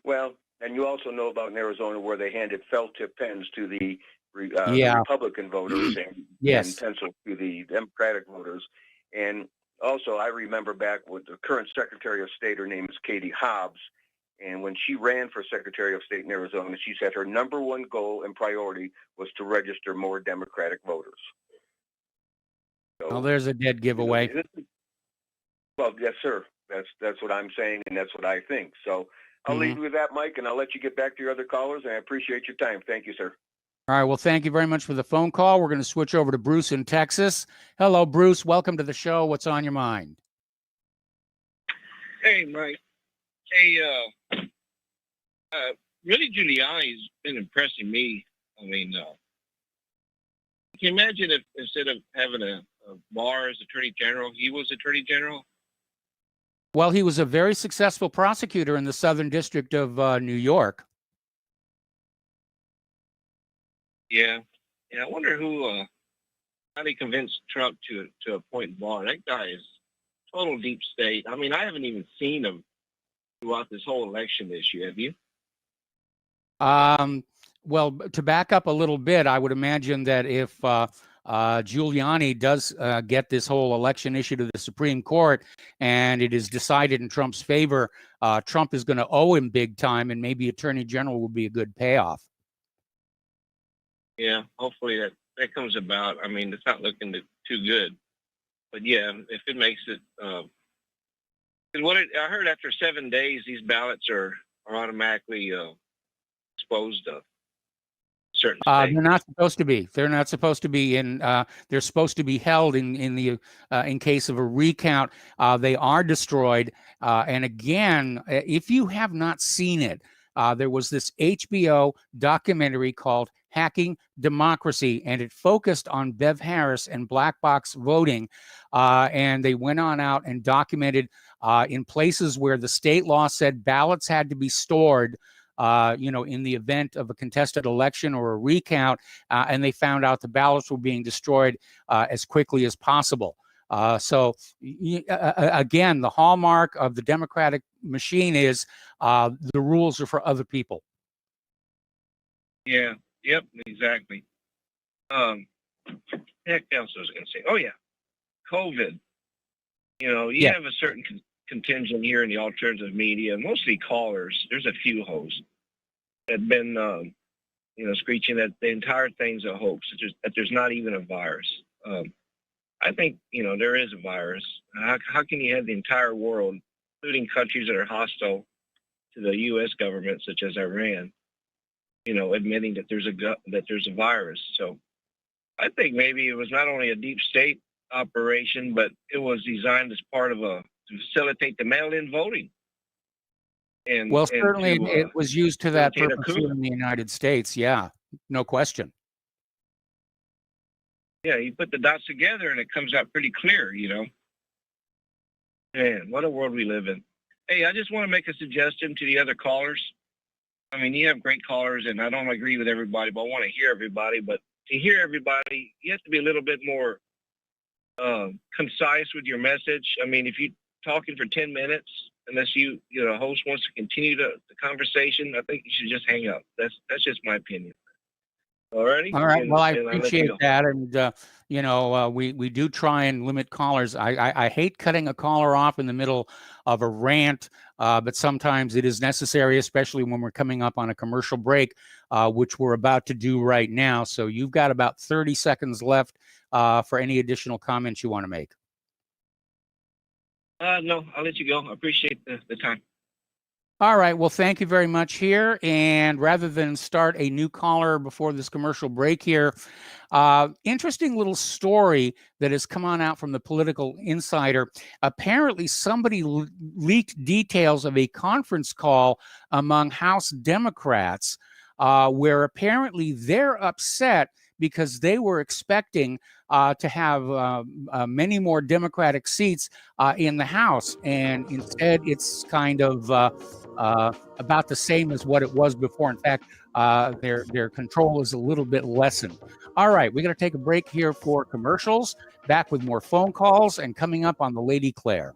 Well, and you also know about in Arizona where they handed felt-tip pens to the Republican voters and pencils to the Democratic voters. And also, I remember back with the current Secretary of State, her name is Katie Hobbs, and when she ran for Secretary of State in Arizona, she said her number one goal and priority was to register more Democratic voters. So, well, there's a dead giveaway. Well, yes, sir. That's what I'm saying, and that's what I think. So I'll leave you with that, Mike, and I'll let you get back to your other callers, and I appreciate your time. Thank you, sir. All right. Well, thank you very much for the phone call. We're going to switch over to Bruce in Texas. Hello, Bruce. Welcome to the show. What's on your mind? Hey, Mike. Hey, Rudy Giuliani's been impressing me. I mean, can you imagine if instead of having a Barr as Attorney General, he was Attorney General? Well, he was a very successful prosecutor in the Southern District of New York. Yeah. I wonder how they convinced Trump to appoint Barr. That guy is total deep state. I mean, I haven't even seen him throughout this whole election issue. Have you? Well, to back up a little bit, I would imagine that if Giuliani does get this whole election issue to the Supreme Court and it is decided in Trump's favor, Trump is going to owe him big time, and maybe Attorney General will be a good payoff. Yeah, hopefully that comes about. I mean, it's not looking too good. But yeah, if it makes it, I heard after 7 days, these ballots are automatically disposed of. Certain states. They're not supposed to be. They're not supposed to be in. They're supposed to be held in case of a recount. They are destroyed. And again, if you have not seen it, there was this HBO documentary called Hacking Democracy, and it focused on Bev Harris and black box voting. And they went on out and documented in places where the state law said ballots had to be stored, in the event of a contested election or a recount, and they found out the ballots were being destroyed as quickly as possible. So again, the hallmark of the Democratic machine is the rules are for other people. Yeah. Yep. Exactly. Heck else I was going to say? Oh yeah, COVID. You have a certain contingent here in the alternative media, mostly callers. There's a few hosts that have been, screeching that the entire thing's a hoax. That there's not even a virus. I think there is a virus. How can you have the entire world, including countries that are hostile to the U.S. government, such as Iran, admitting that there's a virus? So I think maybe it was not only a deep state operation, but it was designed as part of to facilitate the mail-in voting. And certainly it was used to that purpose here in the United States. Yeah, no question. Yeah, you put the dots together and it comes out pretty clear, Man, what a world we live in. Hey, I just want to make a suggestion to the other callers. I mean, you have great callers, and I don't agree with everybody, but I want to hear everybody. But to hear everybody, you have to be a little bit more concise with your message. I mean, if you're talking for 10 minutes, unless the host wants to continue the conversation, I think you should just hang up. That's just my opinion. Alrighty? All right. Well, I And appreciate that. And, we do try and limit callers. I hate cutting a caller off in the middle of a rant, but sometimes it is necessary, especially when we're coming up on a commercial break, which we're about to do right now. So you've got about 30 seconds left for any additional comments you want to make. No, I'll let you go. I appreciate the time. All right. Well, thank you very much here. And rather than start a new caller before this commercial break here, interesting little story that has come on out from the Political Insider. Apparently, somebody leaked details of a conference call among House Democrats where apparently they're upset because they were expecting to have many more Democratic seats in the House. And instead, it's kind of about the same as what it was before. In fact, their control is a little bit lessened. All right, we're going to take a break here for commercials, back with more phone calls, and coming up on the Lady Claire.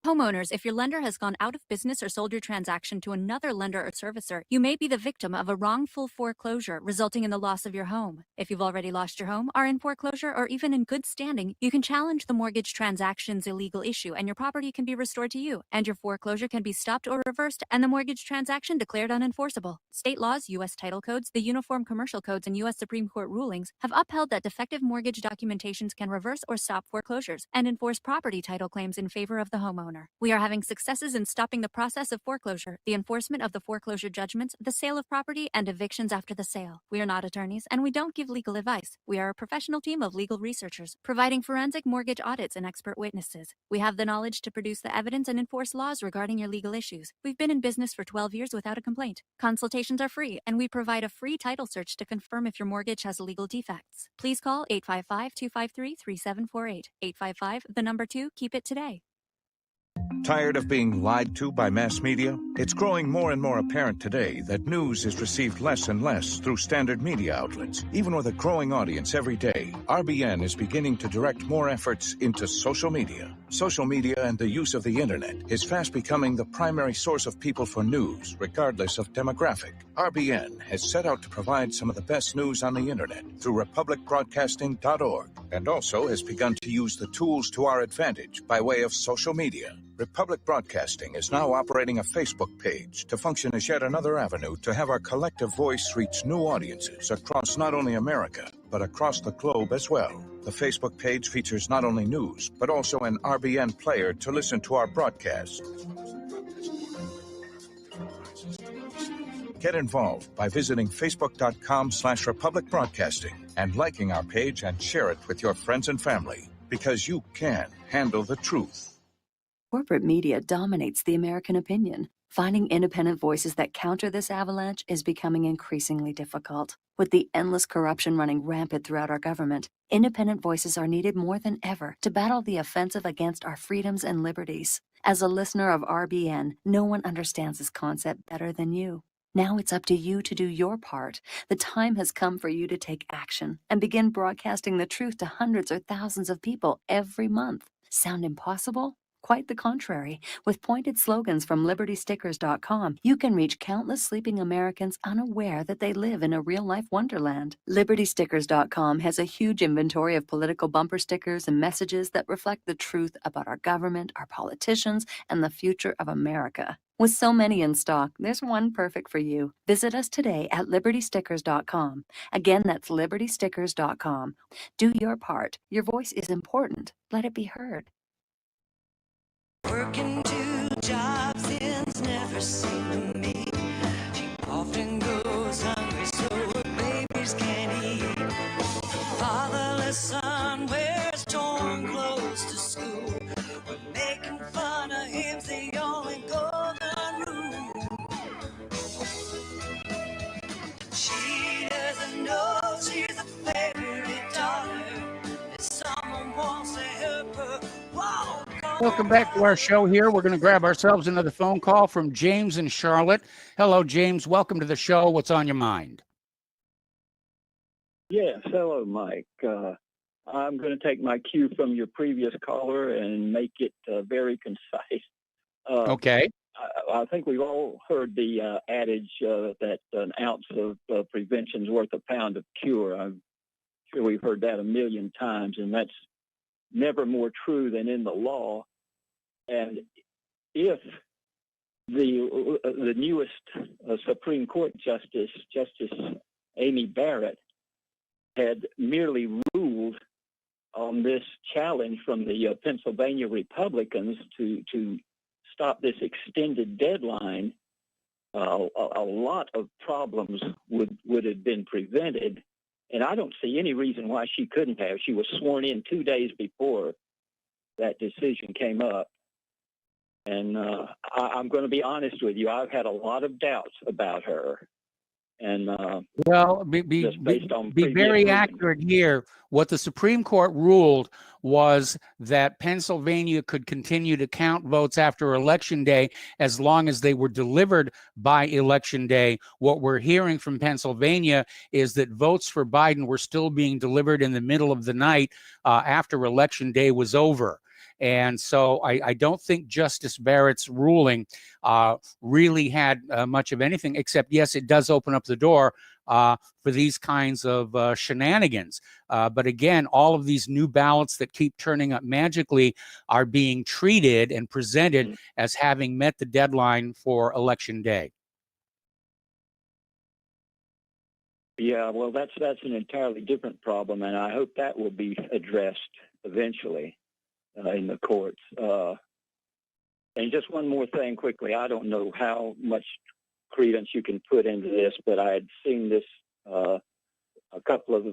Homeowners, if your lender has gone out of business or sold your transaction to another lender or servicer, you may be the victim of a wrongful foreclosure, resulting in the loss of your home. If you've already lost your home, are in foreclosure, or even in good standing, you can challenge the mortgage transaction's illegal issue, and your property can be restored to you, and your foreclosure can be stopped or reversed, and the mortgage transaction declared unenforceable. State laws, U.S. title codes, the Uniform Commercial Codes, and U.S. Supreme Court rulings have upheld that defective mortgage documentations can reverse or stop foreclosures and enforce property title claims in favor of the homeowner. We are having successes in stopping the process of foreclosure, the enforcement of the foreclosure judgments, the sale of property, and evictions after the sale. We are not attorneys, and we don't give legal advice. We are a professional team of legal researchers, providing forensic mortgage audits and expert witnesses. We have the knowledge to produce the evidence and enforce laws regarding your legal issues. We've been in business for 12 years without a complaint. Consultations are free, and we provide a free title search to confirm if your mortgage has legal defects. Please call 855-253-3748. 855, 2, keep it today. Tired of being lied to by mass media? It's growing more and more apparent today that news is received less and less through standard media outlets. Even with a growing audience every day, RBN is beginning to direct more efforts into social media. Social media and the use of the internet is fast becoming the primary source of people for news, regardless of demographic. RBN has set out to provide some of the best news on the internet through republicbroadcasting.org, and also has begun to use the tools to our advantage by way of social media. Republic Broadcasting is now operating a Facebook page to function as yet another avenue to have our collective voice reach new audiences across not only America, but across the globe as well. The Facebook page features not only news, but also an RBN player to listen to our broadcasts. Get involved by visiting facebook.com/Republic Broadcasting and liking our page and share it with your friends and family, because you can handle the truth. Corporate media dominates the American opinion. Finding independent voices that counter this avalanche is becoming increasingly difficult. With the endless corruption running rampant throughout our government, independent voices are needed more than ever to battle the offensive against our freedoms and liberties. As a listener of RBN, no one understands this concept better than you. Now it's up to you to do your part. The time has come for you to take action and begin broadcasting the truth to hundreds or thousands of people every month. Sound impossible? Quite the contrary. With pointed slogans from LibertyStickers.com, you can reach countless sleeping Americans unaware that they live in a real-life wonderland. LibertyStickers.com has a huge inventory of political bumper stickers and messages that reflect the truth about our government, our politicians, and the future of America. With so many in stock, there's one perfect for you. Visit us today at LibertyStickers.com. Again, that's LibertyStickers.com. Do your part. Your voice is important. Let it be heard. Working 2 jobs ends never seem to me. She often goes hungry, so her babies can't eat. Fatherless Welcome back to our show here. We're going to grab ourselves another phone call from James in Charlotte. Hello, James. Welcome to the show. What's on your mind? Yes, hello, Mike. I'm going to take my cue from your previous caller and make it very concise. Okay. I think we've all heard the adage that an ounce of prevention is worth a pound of cure. I'm sure we've heard that a million times, and that's never more true than in the law. And if the newest Supreme Court Justice Amy Barrett, had merely ruled on this challenge from the Pennsylvania Republicans to stop this extended deadline, a lot of problems would have been prevented. And I don't see any reason why she couldn't have. She was sworn in 2 days before that decision came up. And I'm going to be honest with you, I've had a lot of doubts about her. And well, be very accurate here. What the Supreme Court ruled was that Pennsylvania could continue to count votes after Election Day as long as they were delivered by Election Day. What we're hearing from Pennsylvania is that votes for Biden were still being delivered in the middle of the night after Election Day was over. And so I don't think Justice Barrett's ruling really had much of anything, except, yes, it does open up the door for these kinds of shenanigans. But again, all of these new ballots that keep turning up magically are being treated and presented as having met the deadline for Election Day. Yeah, well, that's an entirely different problem, and I hope that will be addressed eventually in the courts. And just one more thing quickly. I don't know how much credence you can put into this, but I had seen this, a couple of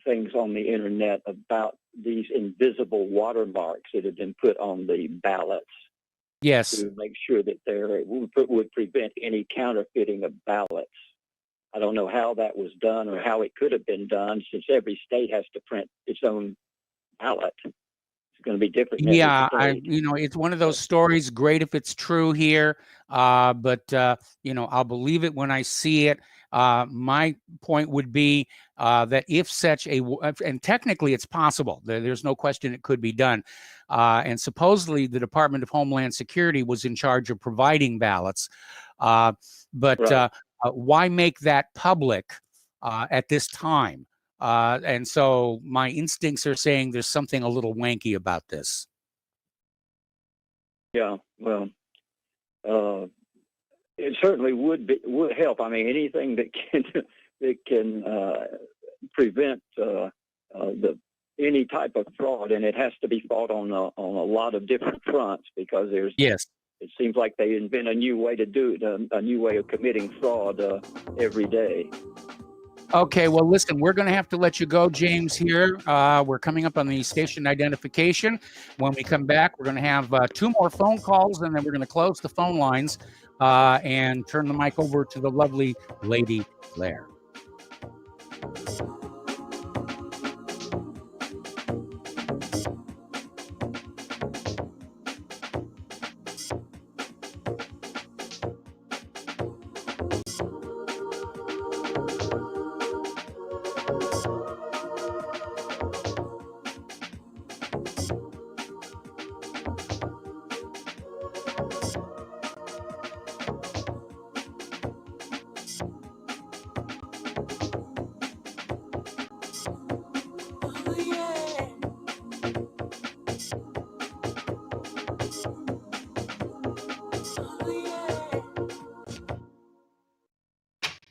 things on the internet about these invisible watermarks that have been put on the ballots. Yes. To make sure that there would prevent any counterfeiting of ballots. I don't know how that was done or how it could have been done, since every state has to print its own ballot. Going to be different. Yeah, it's one of those stories. Great if it's true here, but I'll believe it when I see it. My point would be that if such and technically it's possible, there's no question it could be done. And supposedly the Department of Homeland Security was in charge of providing ballots, but why make that public at this time? And so my instincts are saying there's something a little wanky about this. Yeah, well, it certainly would help. I mean, anything that can prevent any type of fraud, and it has to be fought on a lot of different fronts, because there's It seems like they invent a new way to do it, a new way of committing fraud every day. Okay, well, listen, we're going to have to let you go, James, here. We're coming up on the station identification. When we come back, we're going to have 2 more phone calls, and then we're going to close the phone lines and turn the mic over to the lovely Lady Claire.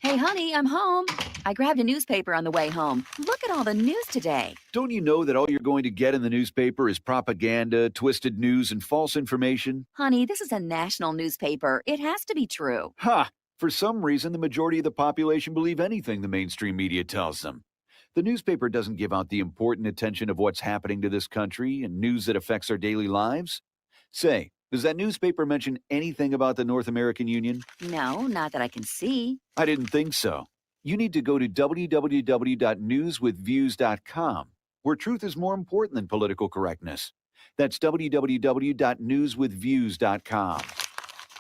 Hey, honey, I'm home. I grabbed a newspaper on the way home. Look at all the news today. Don't you know that all you're going to get in the newspaper is propaganda, twisted news, and false information? Honey, this is a national newspaper. It has to be true. Ha! For some reason, the majority of the population believe anything the mainstream media tells them. The newspaper doesn't give out the important attention of what's happening to this country and news that affects our daily lives. Say, does that newspaper mention anything about the North American Union? No, not that I can see. I didn't think so. You need to go to www.newswithviews.com, where truth is more important than political correctness. That's www.newswithviews.com.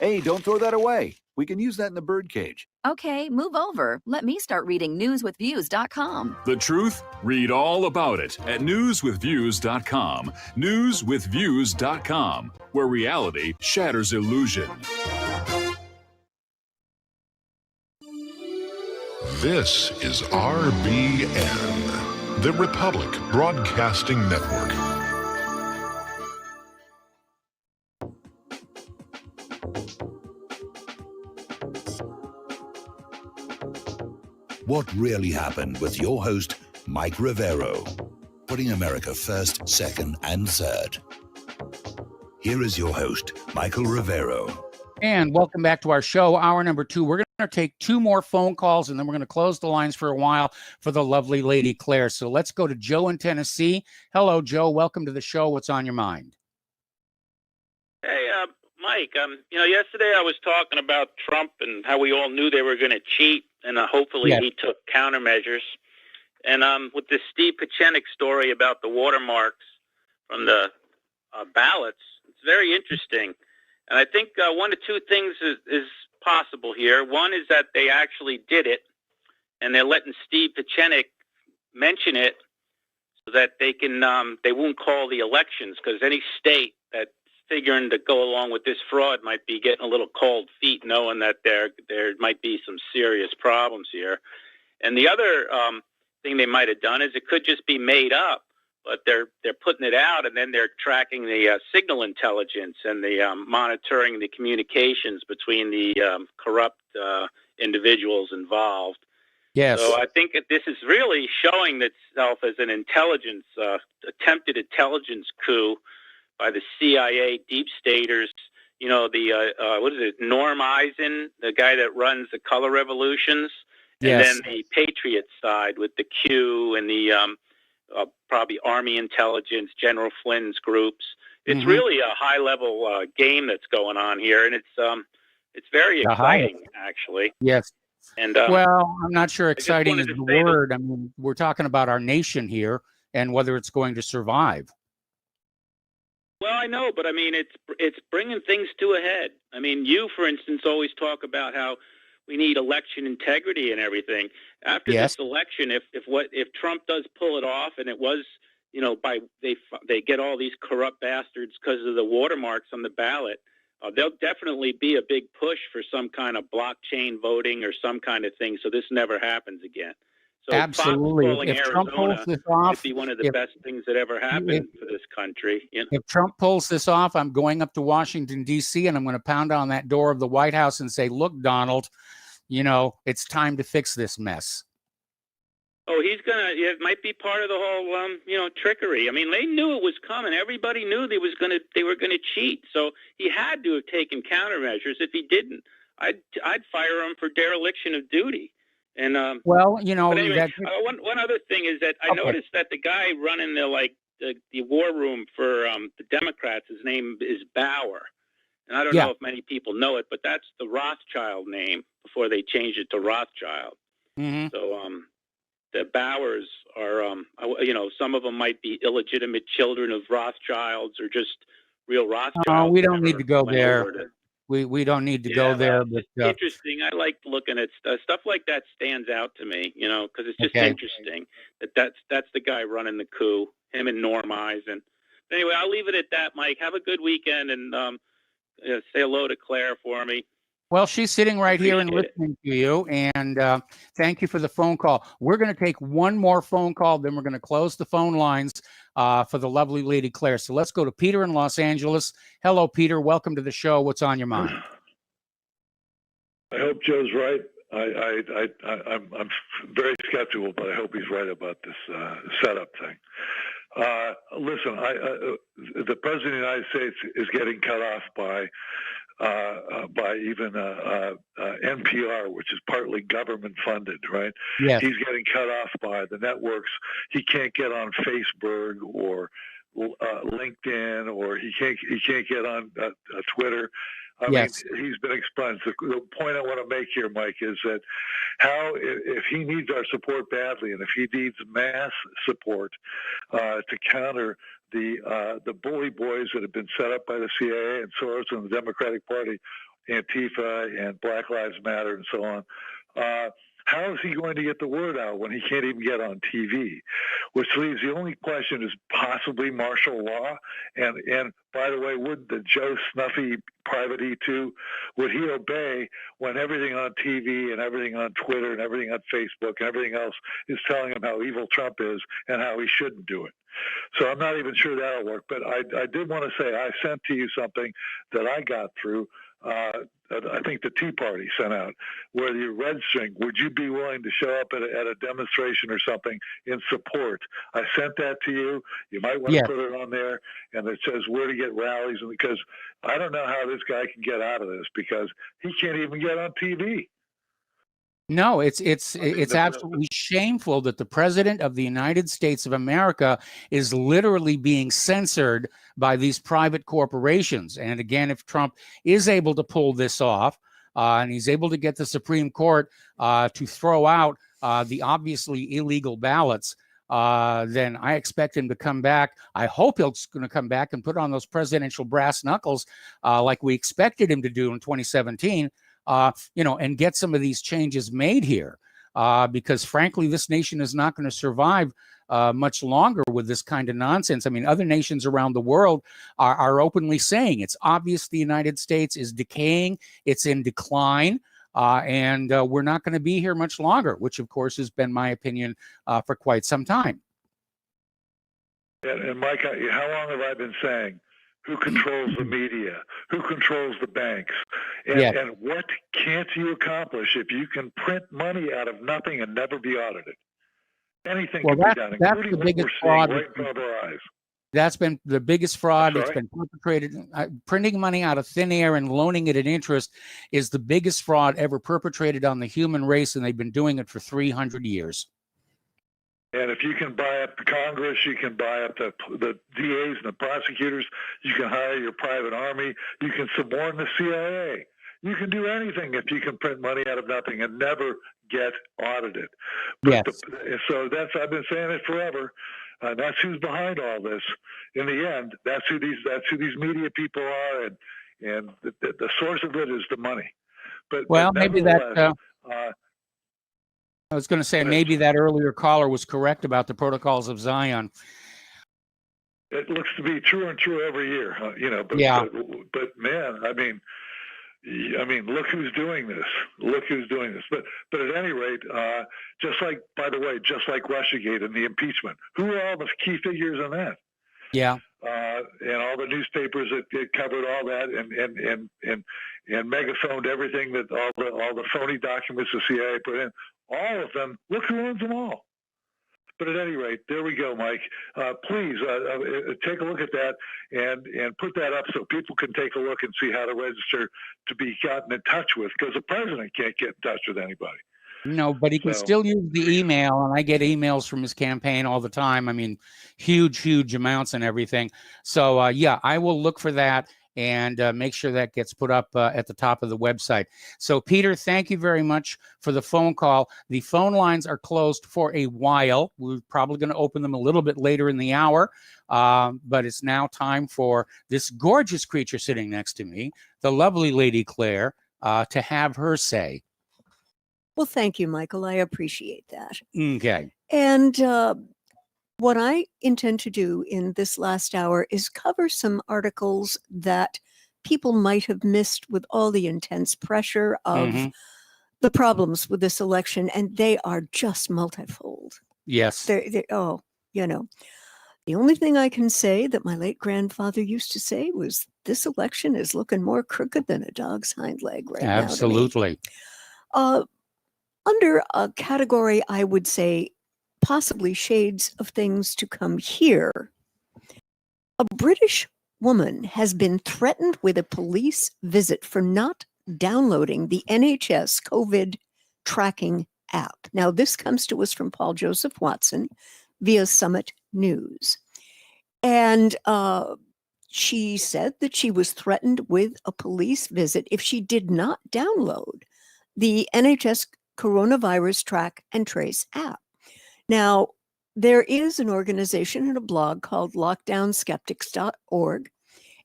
Hey, don't throw that away. We can use that in the birdcage. Okay, move over. Let me start reading newswithviews.com. The truth? Read all about it at newswithviews.com. Newswithviews.com, where reality shatters illusion. This is RBN, the Republic Broadcasting Network. What Really Happened with your host, Mike Rivero, putting America first, second, and third. Here is your host, Michael Rivero. And welcome back to our show, hour number 2. We're going to take 2 more phone calls, and then we're going to close the lines for a while for the lovely Lady Claire. So let's go to Joe in Tennessee. Hello, Joe. Welcome to the show. What's on your mind? Hey, Mike, yesterday I was talking about Trump and how we all knew they were going to cheat, and hopefully he took countermeasures. And with this Steve Pieczenik story about the watermarks from the ballots, it's very interesting. And I think one of 2 things is possible here. One is that they actually did it, and they're letting Steve Pieczenik mention it so that they can they won't call the elections, because any state that's figuring to go along with this fraud might be getting a little cold feet, knowing that there might be some serious problems here. And the other thing they might have done is it could just be made up, but they're putting it out, and then they're tracking the signal intelligence and the monitoring the communications between the corrupt individuals involved. Yes. So I think that this is really showing itself as an attempted intelligence coup by the CIA deep staters. Norm Eisen, the guy that runs the color revolutions, and then the Patriot side with the Q and the probably Army intelligence, General Flynn's groups. It's really a high-level game that's going on here, and it's very exciting, actually. Yes. And well, I'm not sure exciting is the word. I mean, we're talking about our nation here and whether it's going to survive. Well, I know, but I mean, it's bringing things to a head. I mean, you, for instance, always talk about how we need election integrity and everything. After this election, if Trump does pull it off, and it was, they get all these corrupt bastards because of the watermarks on the ballot, there'll definitely be a big push for some kind of blockchain voting or some kind of thing, so this never happens again. So absolutely. If Trump pulls this off, it'd be one of the best things that ever happened for this country. If Trump pulls this off, I'm going up to Washington, D.C., and I'm going to pound on that door of the White House and say, look, Donald, it's time to fix this mess. Oh, it might be part of the whole, trickery. I mean, they knew it was coming. Everybody knew they were going to cheat. So he had to have taken countermeasures. If he didn't, I'd fire him for dereliction of duty. And well, but anyway, one other thing is that I noticed that the guy running the war room for the Democrats, his name is Bauer, and I don't know if many people know it, but that's the Rothschild name before they changed it to Rothschild. So the Bauers are, some of them might be illegitimate children of Rothschilds or just real Rothschilds. Oh, we don't need to go there. We don't need to go there. But interesting. I like looking at stuff like that. Stands out to me, because it's just interesting that's the guy running the coup. Him and Norm Eisen. Anyway, I'll leave it at that, Mike. Have a good weekend, and say hello to Claire for me. Well, she's sitting right here and listening to you, and thank you for the phone call. We're going to take one more phone call, then we're going to close the phone lines for the lovely Lady Claire. So let's go to Peter in Los Angeles. Hello, Peter. Welcome to the show. What's on your mind? I hope Joe's right. I'm very skeptical, but I hope he's right about this setup thing. Listen, the President of the United States is getting cut off by even NPR, which is partly government funded, right? Yes. He's getting cut off by the networks. He can't get on Facebook or LinkedIn, or he can't get on Twitter. I mean, he's been expunged. The point I want to make here, Mike, is that if he needs our support badly, and if he needs mass support to counter the bully boys that have been set up by the CIA and Soros and the Democratic Party, Antifa and Black Lives Matter and so on. How is he going to get the word out when he can't even get on TV? Which leaves the only question is possibly martial law. And by the way, would the Joe Snuffy private E2, would he obey when everything on TV and everything on Twitter and everything on Facebook and everything else is telling him how evil Trump is and how he shouldn't do it? So I'm not even sure that'll work. But I did want to say I sent to you something that I got through. I think the Tea Party sent out, where the red string, would you be willing to show up at a demonstration or something in support? I sent that to you. You might want to put it on there, and it says where to get rallies, and because I don't know how this guy can get out of this, because he can't even get on TV. No, it's absolutely shameful that the president of the United States of America is literally being censored by these private corporations. And again, if Trump is able to pull this off, and he's able to get the Supreme Court to throw out the obviously illegal ballots, then I expect him to come back. I hope he's going to come back and put on those presidential brass knuckles like we expected him to do in 2017. And get some of these changes made here, because frankly, this nation is not going to survive much longer with this kind of nonsense. I mean, other nations around the world are openly saying it's obvious the United States is decaying, it's in decline, and we're not going to be here much longer, which of course has been my opinion for quite some time. And Mike, how long have I been saying? Who controls the media? Who controls the banks? And what can't you accomplish if you can print money out of nothing and never be audited? Anything can be done, including what we're seeing right in front of our eyes. That's been the biggest fraud that's been perpetrated. Printing money out of thin air and loaning it at interest is the biggest fraud ever perpetrated on the human race, and they've been doing it for 300 years. And if you can buy up the Congress, you can buy up the DAs and the prosecutors, you can hire your private army, you can suborn the CIA. You can do anything if you can print money out of nothing and never get audited. But so I've been saying it forever. That's who's behind all this. In the end, that's who these media people are, and the source of it is the money. But maybe that. I was going to say maybe that earlier caller was correct about the protocols of Zion. It looks to be truer and truer every year, But man, I mean, look who's doing this. Look who's doing this. But at any rate, just like Russiagate and the impeachment, who are all the key figures in that? Yeah. And all the newspapers that covered all that, and megaphoned everything that all the phony documents the CIA put in. All of them. Look who owns them all. But at any rate, there we go, Mike. Please take a look at that and put that up so people can take a look and see how to register to be gotten in touch with, because the president can't get in touch with anybody. No, but he can still use the email, and I get emails from his campaign all the time. I mean, huge amounts and everything. So, I will look for that and make sure that gets put up at the top of the website. So, Peter, thank you very much for the phone call. The phone lines are closed for a while. We're probably going to open them a little bit later in the hour, but it's now time for this gorgeous creature sitting next to me, the lovely Lady Claire, to have her say. Well, thank you, Michael. I appreciate that. Okay. And what I intend to do in this last hour is cover some articles that people might have missed with all the intense pressure of the problems with this election, and they are just multifold. Yes. The only thing I can say that my late grandfather used to say was, this election is looking more crooked than a dog's hind leg right now. Absolutely. Under a category, I would say, possibly shades of things to come here, a British woman has been threatened with a police visit for not downloading the NHS COVID tracking app. Now, this comes to us from Paul Joseph Watson via Summit News. And she said that she was threatened with a police visit if she did not download the NHS Coronavirus Track and Trace app. Now, there is an organization and a blog called lockdownskeptics.org,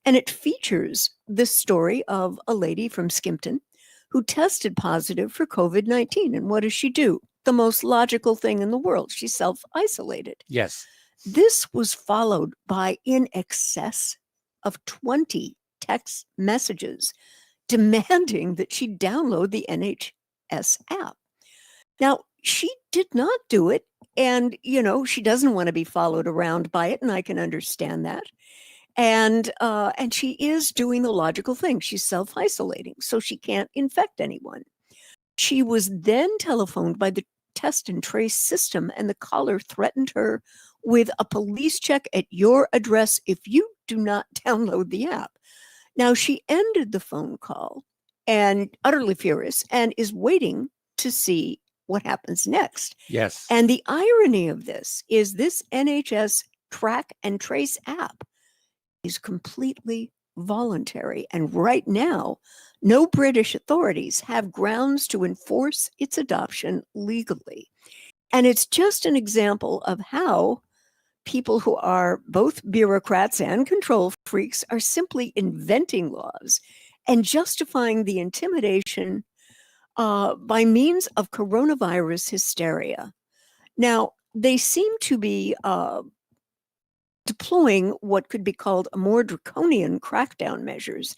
and it features this story of a lady from Skimpton who tested positive for COVID-19. And what does she do? The most logical thing in the world. She self-isolated. Yes. This was followed by in excess of 20 text messages demanding that she download the NHS app. Now, she did not do it. And, she doesn't want to be followed around by it. And I can understand that. And she is doing the logical thing. She's self-isolating, so she can't infect anyone. She was then telephoned by the test and trace system, and the caller threatened her with a police check at your address if you do not download the app. Now, she ended the phone call and utterly furious and is waiting to see what happens next. Yes. And the irony of this is this NHS track and trace app is completely voluntary. And right now, no British authorities have grounds to enforce its adoption legally. And it's just an example of how people who are both bureaucrats and control freaks are simply inventing laws and justifying the intimidation by means of coronavirus hysteria. Now, they seem to be deploying what could be called a more draconian crackdown measures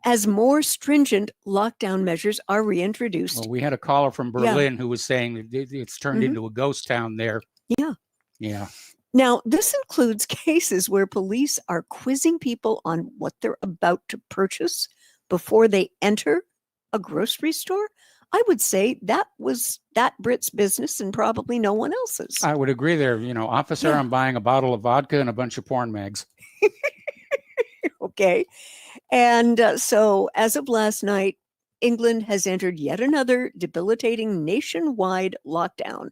as more stringent lockdown measures are reintroduced. Well, we had a caller from Berlin who was saying that it's turned into a ghost town there. Yeah. Yeah. Now, this includes cases where police are quizzing people on what they're about to purchase before they enter a grocery store. I would say that was that Brit's business and probably no one else's. I would agree there. Officer, Yeah. I'm buying a bottle of vodka and a bunch of porn mags. Okay. And so as of last night, England has entered yet another debilitating nationwide lockdown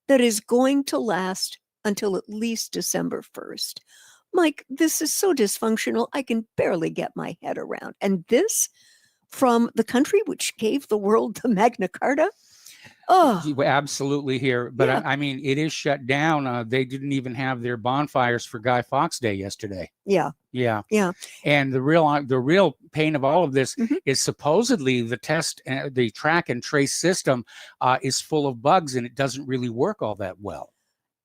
that is going to last until at least December 1st. Mike, this is so dysfunctional, I can barely get my head around. And this from the country which gave the world the Magna Carta? Oh, Absolutely here. But Yeah. I mean, it is shut down. They didn't even have their bonfires for Guy Fawkes Day yesterday. yeah. Yeah. Yeah. And the real pain of all of this is supposedly the the track and trace system is full of bugs and it doesn't really work all that well.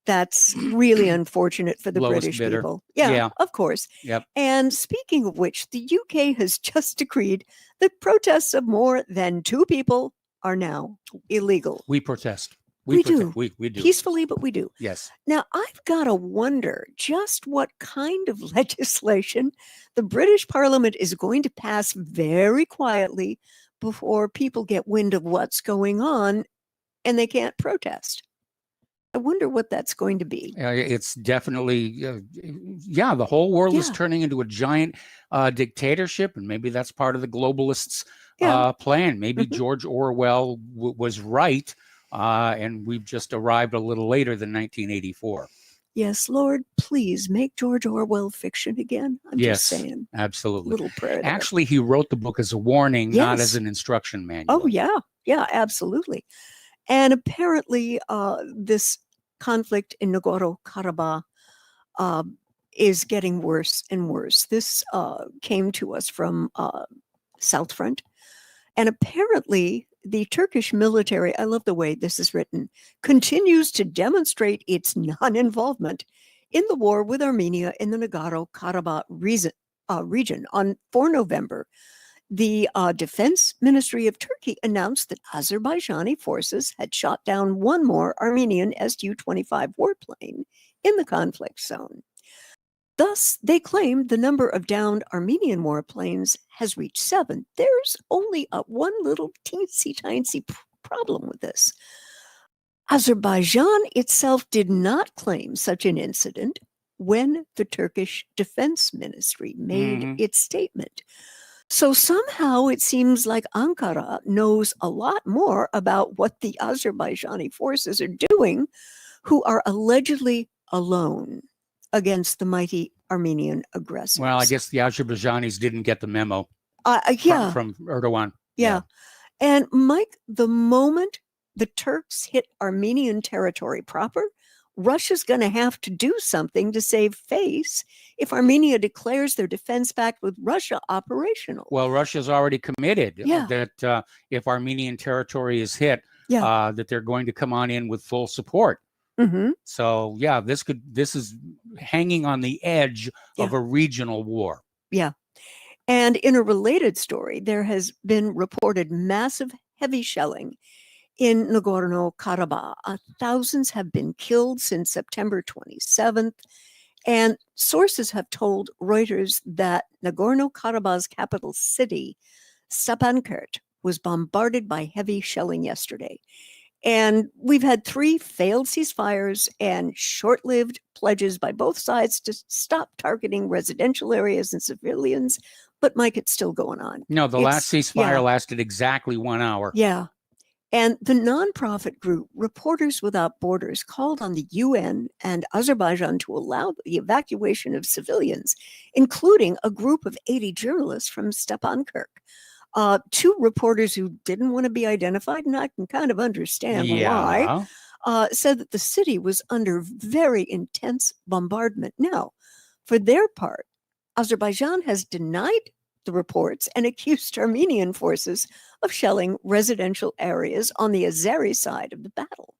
That's really unfortunate for the Lowest British bidder. people. Yeah. Of course. Yep. And speaking of which, the UK has just decreed that protests of more than 2 people are now illegal. We protest. We protest. do. We do. Peacefully, but we do. Yes. Now, I've got to wonder just what kind of legislation the British Parliament is going to pass very quietly before people get wind of what's going on and they can't protest. I wonder what that's going to be. It's definitely, the whole world is turning into a giant dictatorship, and maybe that's part of the globalists' plan. Maybe George Orwell was right, and we've just arrived a little later than 1984. Yes, Lord, please make George Orwell fiction again. I'm just saying. Absolutely. Little prayer there. Actually, he wrote the book as a warning, not Yes. as an instruction manual. Oh, yeah. Yeah, absolutely. And apparently this conflict in Nagorno-Karabakh is getting worse and worse. This came to us from South Front. And apparently the Turkish military, I love the way this is written, continues to demonstrate its non-involvement in the war with Armenia in the Nagorno-Karabakh region. On 4 November, the Defense Ministry of Turkey announced that Azerbaijani forces had shot down one more Armenian Su-25 warplane in the conflict zone. Thus, they claimed the number of downed Armenian warplanes has reached 7. There's only one little teensy-tiny problem with this. Azerbaijan itself did not claim such an incident when the Turkish Defense Ministry made its statement. So somehow it seems like Ankara knows a lot more about what the Azerbaijani forces are doing, who are allegedly alone against the mighty Armenian aggressors. Well, I guess the Azerbaijanis didn't get the memo from Erdogan. Yeah. And Mike, the moment the Turks hit Armenian territory proper, Russia's going to have to do something to save face if Armenia declares their defense pact with Russia operational. Well, Russia's already committed Yeah. that if Armenian territory is hit, Yeah. that they're going to come on in with full support. Mm-hmm. So yeah, this is hanging on the edge of a regional war. Yeah. And in a related story, there has been reported massive heavy shelling in Nagorno-Karabakh. Thousands have been killed since September 27th. And sources have told Reuters that Nagorno-Karabakh's capital city, Stepanakert, was bombarded by heavy shelling yesterday. And we've had 3 failed ceasefires and short-lived pledges by both sides to stop targeting residential areas and civilians. But Mike, it's still going on. No, the last ceasefire lasted exactly 1 hour. Yeah. And the nonprofit group Reporters Without Borders called on the UN and Azerbaijan to allow the evacuation of civilians, including a group of 80 journalists from Stepanakert. 2 reporters who didn't want to be identified, and I can kind of understand why, said that the city was under very intense bombardment. Now, for their part, Azerbaijan has denied the reports and accused Armenian forces of shelling residential areas on the Azeri side of the battle.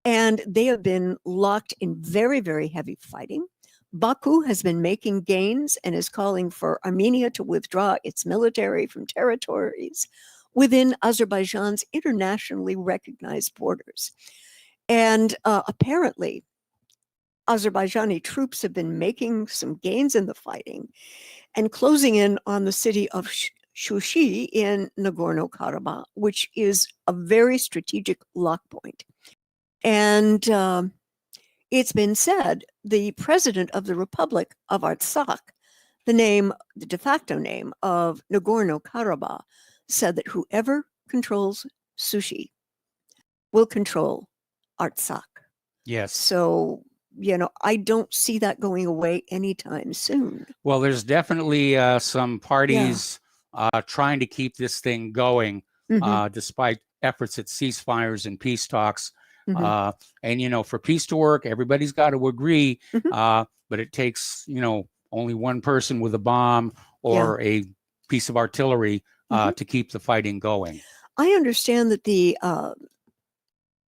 And they have been locked in very, very heavy fighting. Baku has been making gains and is calling for Armenia to withdraw its military from territories within Azerbaijan's internationally recognized borders. And apparently, Azerbaijani troops have been making some gains in the fighting and closing in on the city of Shushi in Nagorno-Karabakh, which is a very strategic lock point. And it's been said the president of the Republic of Artsakh, the de facto name of Nagorno-Karabakh, said that whoever controls Sushi will control Artsakh. Yes. So, I don't see that going away anytime soon. Well, there's definitely some parties trying to keep this thing going, despite efforts at ceasefires and peace talks. And, for peace to work, everybody's got to agree, but it takes, only one person with a bomb or a piece of artillery to keep the fighting going. I understand that the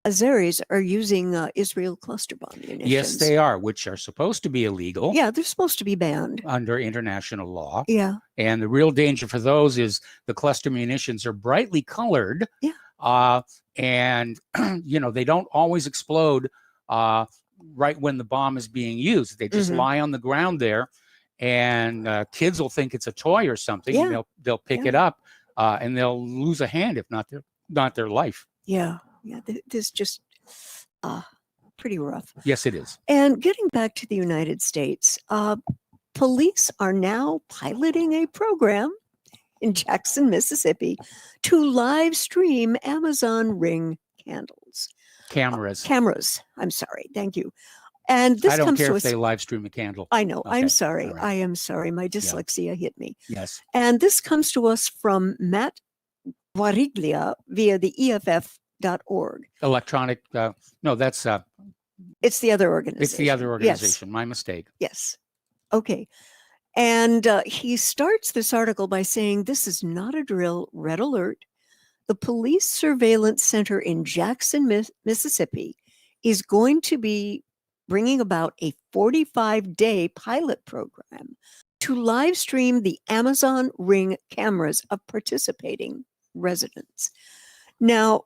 Azeris are using Israel cluster bomb munitions. Yes, they are, which are supposed to be illegal. Yeah, they're supposed to be banned under international law. Yeah. And the real danger for those is the cluster munitions are brightly colored. Yeah. And, they don't always explode right when the bomb is being used. They just lie on the ground there, and kids will think it's a toy or something. Yeah. And they'll pick it up, and they'll lose a hand, if not their life. Yeah. Yeah, this is just pretty rough. Yes, it is. And getting back to the United States, police are now piloting a program in Jackson, Mississippi, to live stream Amazon Ring candles. Cameras. I'm sorry. Thank you. And this I don't comes care to if us. they live stream a candle. I know. Okay. I'm sorry. Right. I am sorry. My dyslexia hit me. Yes. And this comes to us from Matt Guariglia via the EFF.org. Electronic. No, that's. It's the other organization. It's the other organization. Yes. My mistake. Yes. Okay. And he starts this article by saying, "This is not a drill, red alert. The police surveillance center in Jackson, Mississippi is going to be bringing about a 45-day pilot program to live stream the Amazon Ring cameras of participating residents." Now,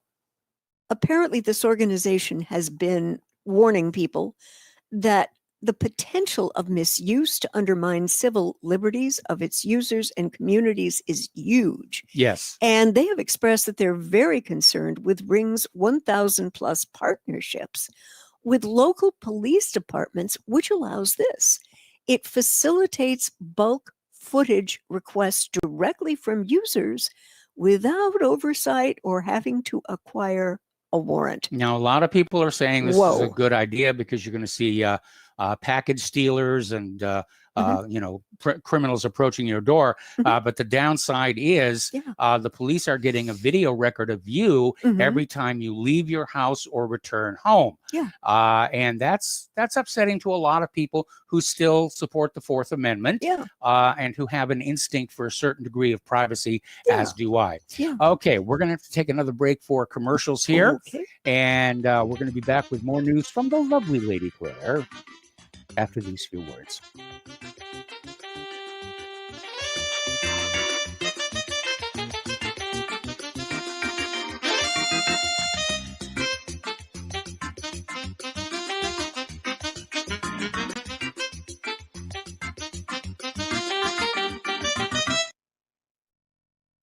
apparently this organization has been warning people that the potential of misuse to undermine civil liberties of its users and communities is huge. Yes. And they have expressed that they're very concerned with Ring's 1,000 plus partnerships with local police departments, which allows this. It facilitates bulk footage requests directly from users without oversight or having to acquire a warrant. Now, a lot of people are saying this is Whoa. a good idea because you're going to see package stealers and criminals approaching your door. But the downside is the police are getting a video record of you every time you leave your house or return home. And that's upsetting to a lot of people who still support the Fourth Amendment and who have an instinct for a certain degree of privacy, as do I. Okay, we're going to have to take another break for commercials here. And we're going to be back with more news from the lovely Lady Claire after these few words.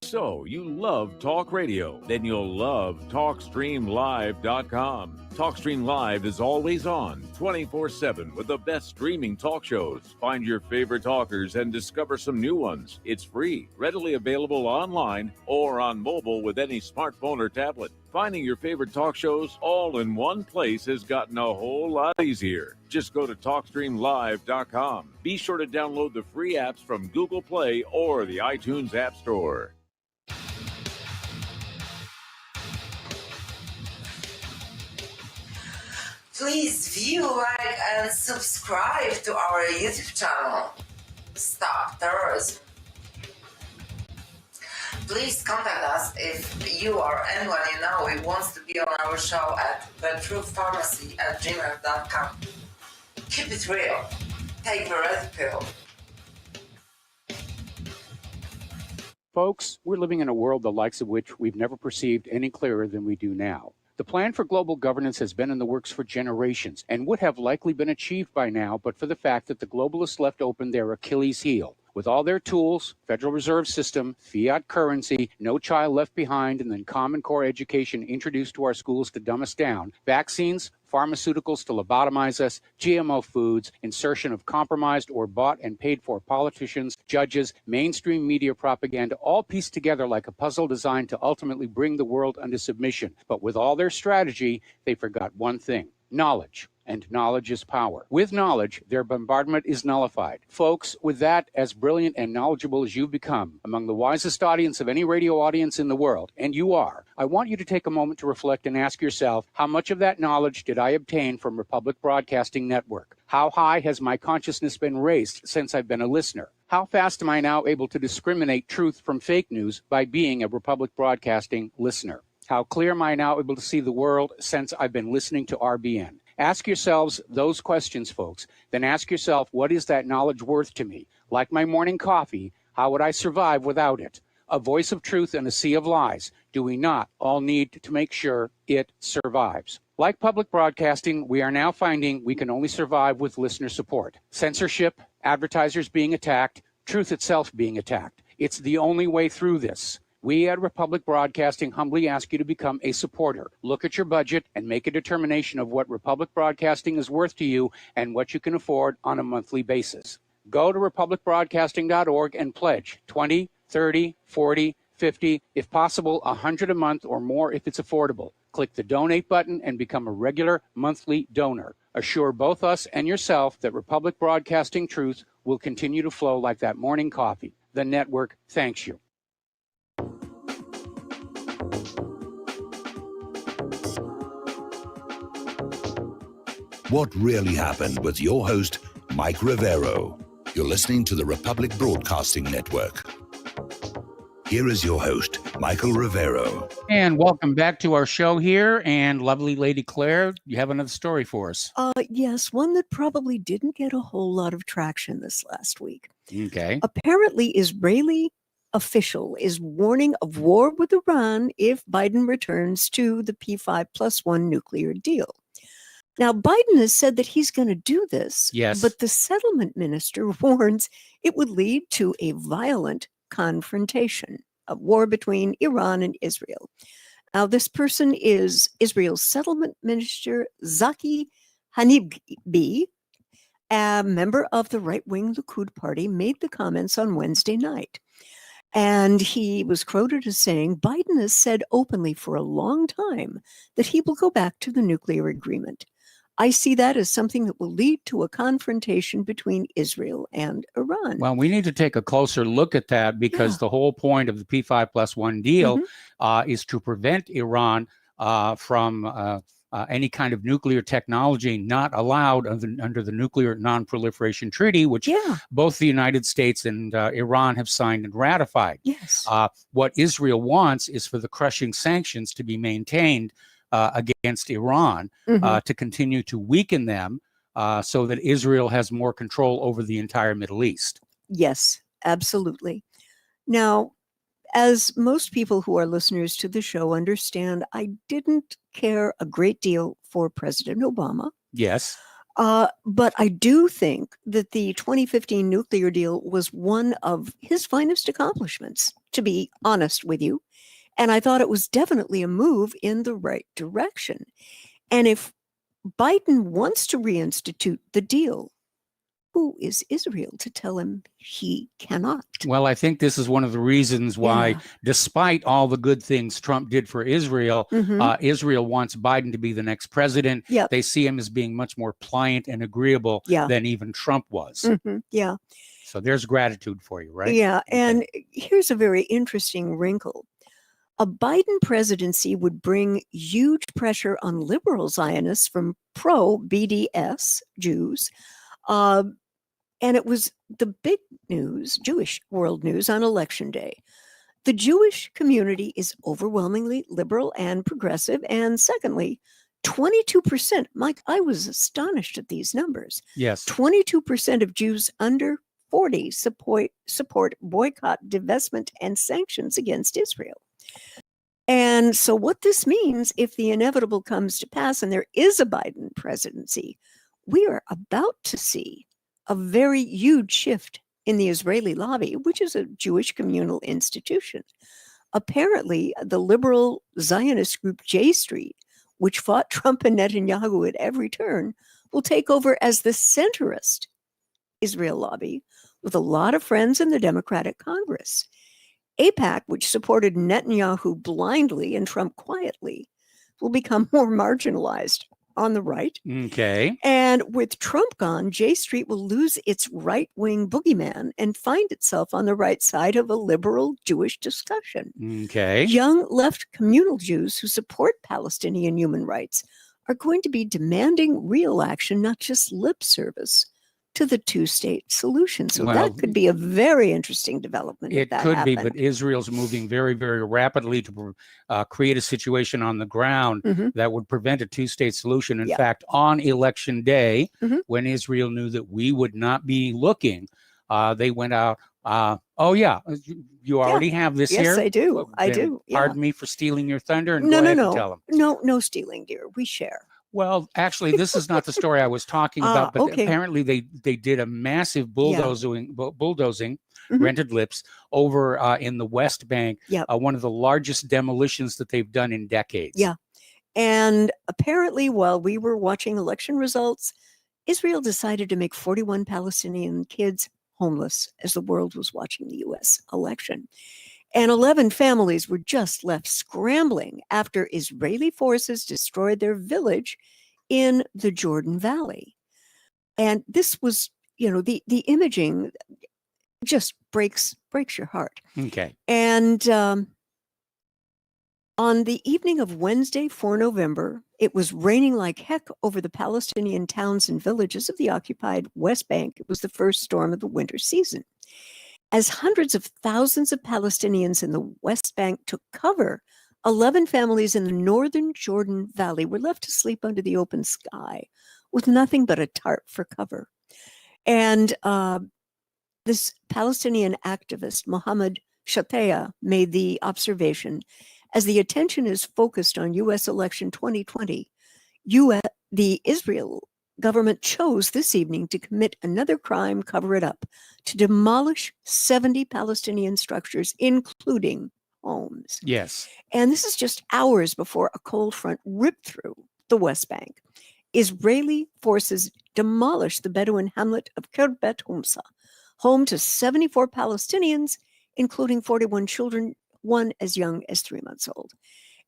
So, you love talk radio? Then you'll love TalkStreamLive.com. TalkStream Live is always on, 24/7 with the best streaming talk shows. Find your favorite talkers and discover some new ones. It's free, readily available online or on mobile with any smartphone or tablet. Finding your favorite talk shows all in one place has gotten a whole lot easier. Just go to TalkStreamLive.com. Be sure to download the free apps from Google Play or the iTunes App Store. Please view, like, and subscribe to our YouTube channel. Stop terrorism. Please contact us if you or anyone you know who wants to be on our show at thetruthpharmacy@gmail.com. Keep it real. Take the red pill. Folks, we're living in a world the likes of which we've never perceived any clearer than we do now. The plan for global governance has been in the works for generations and would have likely been achieved by now, but for the fact that the globalists left open their Achilles heel. With all their tools, Federal Reserve System, fiat currency, no child left behind, and then Common Core education introduced to our schools to dumb us down, vaccines, pharmaceuticals to lobotomize us, GMO foods, insertion of compromised or bought and paid for politicians, judges, mainstream media propaganda, all pieced together like a puzzle designed to ultimately bring the world under submission. But with all their strategy, they forgot one thing: knowledge. And knowledge is power. With knowledge, their bombardment is nullified. Folks, with that, as brilliant and knowledgeable as you've become, among the wisest audience of any radio audience in the world, and you are, I want you to take a moment to reflect and ask yourself, how much of that knowledge did I obtain from Republic Broadcasting Network? How high has my consciousness been raised since I've been a listener? How fast am I now able to discriminate truth from fake news by being a Republic Broadcasting listener? How clear am I now able to see the world since I've been listening to RBN? Ask yourselves those questions, folks. Then ask yourself, what is that knowledge worth to me? Like my morning coffee, how would I survive without it? A voice of truth in a sea of lies. Do we not all need to make sure it survives? Like public broadcasting, we are now finding we can only survive with listener support. Censorship, advertisers being attacked, truth itself being attacked. It's the only way through this. We at Republic Broadcasting humbly ask you to become a supporter. Look at your budget and make a determination of what Republic Broadcasting is worth to you and what you can afford on a monthly basis. Go to republicbroadcasting.org and pledge 20, 30, 40, 50, if possible, 100 a month or more if it's affordable. Click the donate button and become a regular monthly donor. Assure both us and yourself that Republic Broadcasting truth will continue to flow like that morning coffee. The network thanks you. What really happened with your host, Mike Rivero. You're listening to the Republic Broadcasting Network. Here is your host, Michael Rivero. And welcome back to our show here. And lovely Lady Claire, you have another story for us. Yes, one that probably didn't get a whole lot of traction this last week. Okay. Apparently, Israeli official is warning of war with Iran if Biden returns to the P5+1 nuclear deal. Now, Biden has said that he's going to do this, yes, but the settlement minister warns it would lead to a violent confrontation, a war between Iran and Israel. Now, this person is Israel's settlement minister, Zaki Hanibbi, a member of the right-wing Likud party, made the comments on Wednesday night. And he was quoted as saying, Biden has said openly for a long time that he will go back to the nuclear agreement. I see that as something that will lead to a confrontation between Israel and Iran. Well, we need to take a closer look at that because the whole point of the P5+1 deal is to prevent Iran from any kind of nuclear technology not allowed under the Nuclear Non-Proliferation Treaty, which both the United States and Iran have signed and ratified. Yes. What Israel wants is for the crushing sanctions to be maintained against Iran to continue to weaken them so that Israel has more control over the entire Middle East. Yes, absolutely. Now, as most people who are listeners to the show understand, I didn't care a great deal for President Obama. Yes. But I do think that the 2015 nuclear deal was one of his finest accomplishments, to be honest with you. And I thought it was definitely a move in the right direction. And if Biden wants to reinstitute the deal, who is Israel to tell him he cannot? Well, I think this is one of the reasons why, despite all the good things Trump did for Israel, Israel wants Biden to be the next president. They see him as being much more pliant and agreeable than even Trump was. Yeah. So there's gratitude for you, right? Yeah. And here's a very interesting wrinkle. A Biden presidency would bring huge pressure on liberal Zionists from pro-BDS Jews. And it was the big news, Jewish world news on election day. The Jewish community is overwhelmingly liberal and progressive. And secondly, 22%, Mike, I was astonished at these numbers. Yes. 22% of Jews under 40 support boycott, divestment, and sanctions against Israel. And so what this means, if the inevitable comes to pass and there is a Biden presidency, we are about to see a very huge shift in the Israeli lobby, which is a Jewish communal institution. Apparently, the liberal Zionist group J Street, which fought Trump and Netanyahu at every turn, will take over as the centrist Israel lobby with a lot of friends in the Democratic Congress. AIPAC, which supported Netanyahu blindly and Trump quietly, will become more marginalized on the right. Okay. And with Trump gone, J Street will lose its right-wing boogeyman and find itself on the right side of a liberal Jewish discussion. Okay. Young left communal Jews who support Palestinian human rights are going to be demanding real action, not just lip service to the two-state solution. So that could be a very interesting development. It could be, but Israel's moving very, very rapidly to create a situation on the ground that would prevent a two-state solution. In fact, on election day, when Israel knew that we would not be looking, they went out. You already have this here? Yes, I do. Well, I do. Pardon me for stealing your thunder. And go ahead and tell them. No stealing, dear. We share. Well, actually, this is not the story I was talking about, but apparently they did a massive bulldozing, rented lips over in the West Bank, one of the largest demolitions that they've done in decades. Yeah. And apparently, while we were watching election results, Israel decided to make 41 Palestinian kids homeless as the world was watching the U.S. election. And 11 families were just left scrambling after Israeli forces destroyed their village in the Jordan Valley. And this was, the imaging just breaks your heart. Okay. And on the evening of Wednesday, 4 November, it was raining like heck over the Palestinian towns and villages of the occupied West Bank. It was the first storm of the winter season. As hundreds of thousands of Palestinians in the West Bank took cover, 11 families in the northern Jordan Valley were left to sleep under the open sky with nothing but a tarp for cover. And this Palestinian activist, Mohammed Shatea, made the observation, as the attention is focused on U.S. election 2020, the Israel government chose this evening to commit another crime, cover it up, to demolish 70 Palestinian structures, including homes. Yes. And this is just hours before a cold front ripped through the West Bank. Israeli forces demolished the Bedouin hamlet of Kirbet Humsa, home to 74 Palestinians, including 41 children, one as young as 3 months old.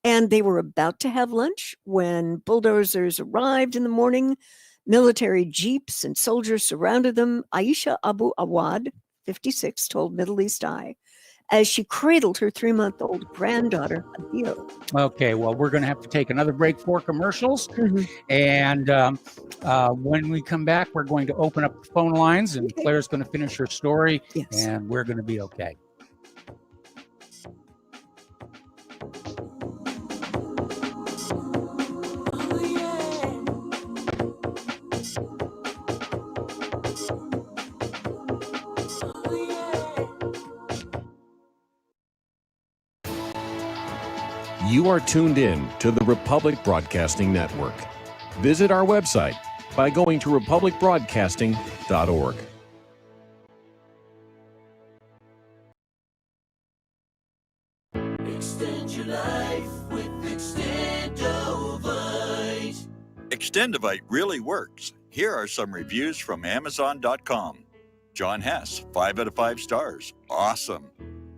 And they were about to have lunch when bulldozers arrived in the morning. Military jeeps and soldiers surrounded them. Aisha Abu Awad, 56, told Middle East Eye as she cradled her 3-month-old granddaughter, Adil. Okay, well, we're going to have to take another break for commercials. And when we come back, we're going to open up the phone lines, and Claire's going to finish her story, and we're going to be okay. You are tuned in to the Republic Broadcasting Network. Visit our website by going to republicbroadcasting.org. Extend your life with Extendovite. Extendovite really works. Here are some reviews from Amazon.com. John Hess, 5 out of 5 stars. Awesome.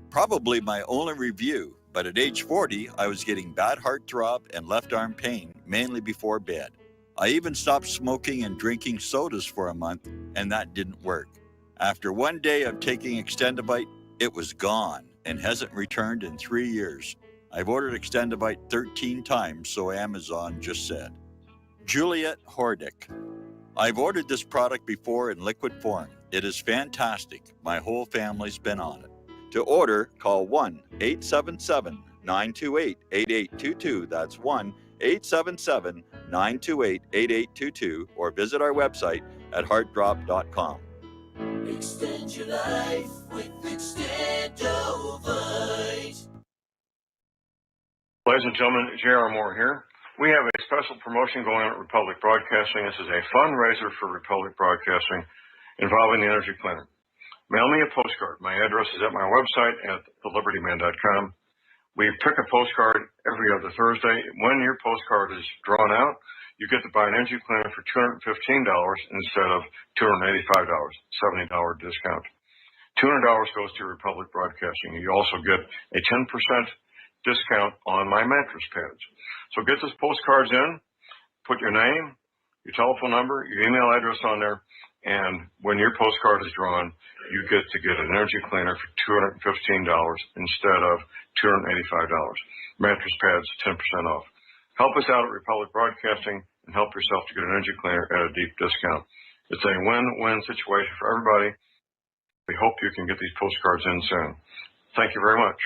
Probably my only review, but at age 40, I was getting bad heart throb and left arm pain, mainly before bed. I even stopped smoking and drinking sodas for a month, and that didn't work. After one day of taking Extendovite, it was gone and hasn't returned in 3 years. I've ordered Extendovite 13 times, so Amazon just said. Juliet Hordick. I've ordered this product before in liquid form. It is fantastic. My whole family's been on it. To order, call 1-877-928-8822. That's 1-877-928-8822, or visit our website at heartdrop.com. Extend your life with Extendovite. Ladies and gentlemen, J.R. Moore here. We have a special promotion going on at Republic Broadcasting. This is a fundraiser for Republic Broadcasting involving the Energy Cleaner. Mail me a postcard. My address is at my website at thelibertyman.com. We pick a postcard every other Thursday. When your postcard is drawn out, you get to buy an energy cleaner for $215 instead of $285, $70 discount. $200 goes to Republic Broadcasting. You also get a 10% discount on my mattress pads. So get those postcards in, put your name, your telephone number, your email address on there, and when your postcard is drawn, you get to get an energy cleaner for $215 instead of $285. Mattress pads, 10% off. Help us out at Republic Broadcasting and help yourself to get an energy cleaner at a deep discount. It's a win-win situation for everybody. We hope you can get these postcards in soon. Thank you very much.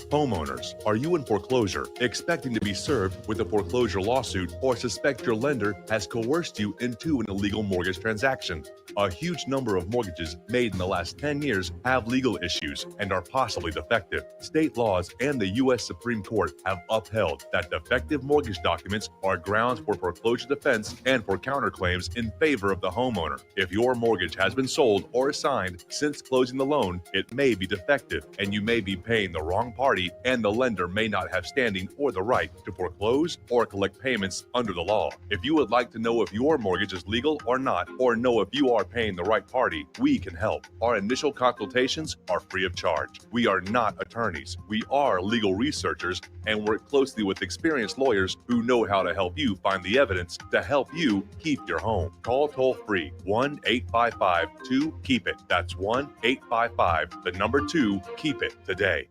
Homeowners, are you in foreclosure, expecting to be served with a foreclosure lawsuit, or suspect your lender has coerced you into an illegal mortgage transaction? A huge number of mortgages made in the last 10 years have legal issues and are possibly defective. State laws and the U.S. Supreme Court have upheld that defective mortgage documents are grounds for foreclosure defense and for counterclaims in favor of the homeowner. If your mortgage has been sold or assigned since closing the loan, it may be defective and you may be paying the wrong party, and the lender may not have standing or the right to foreclose or collect payments under the law. If you would like to know if your mortgage is legal or not, or know if you are paying the right party, we can help. Our initial consultations are free of charge. We are not attorneys. We are legal researchers and work closely with experienced lawyers who know how to help you find the evidence to help you keep your home. Call toll-free 1-855-2-KEEP-IT. That's 1-855-2-KEEP-IT today.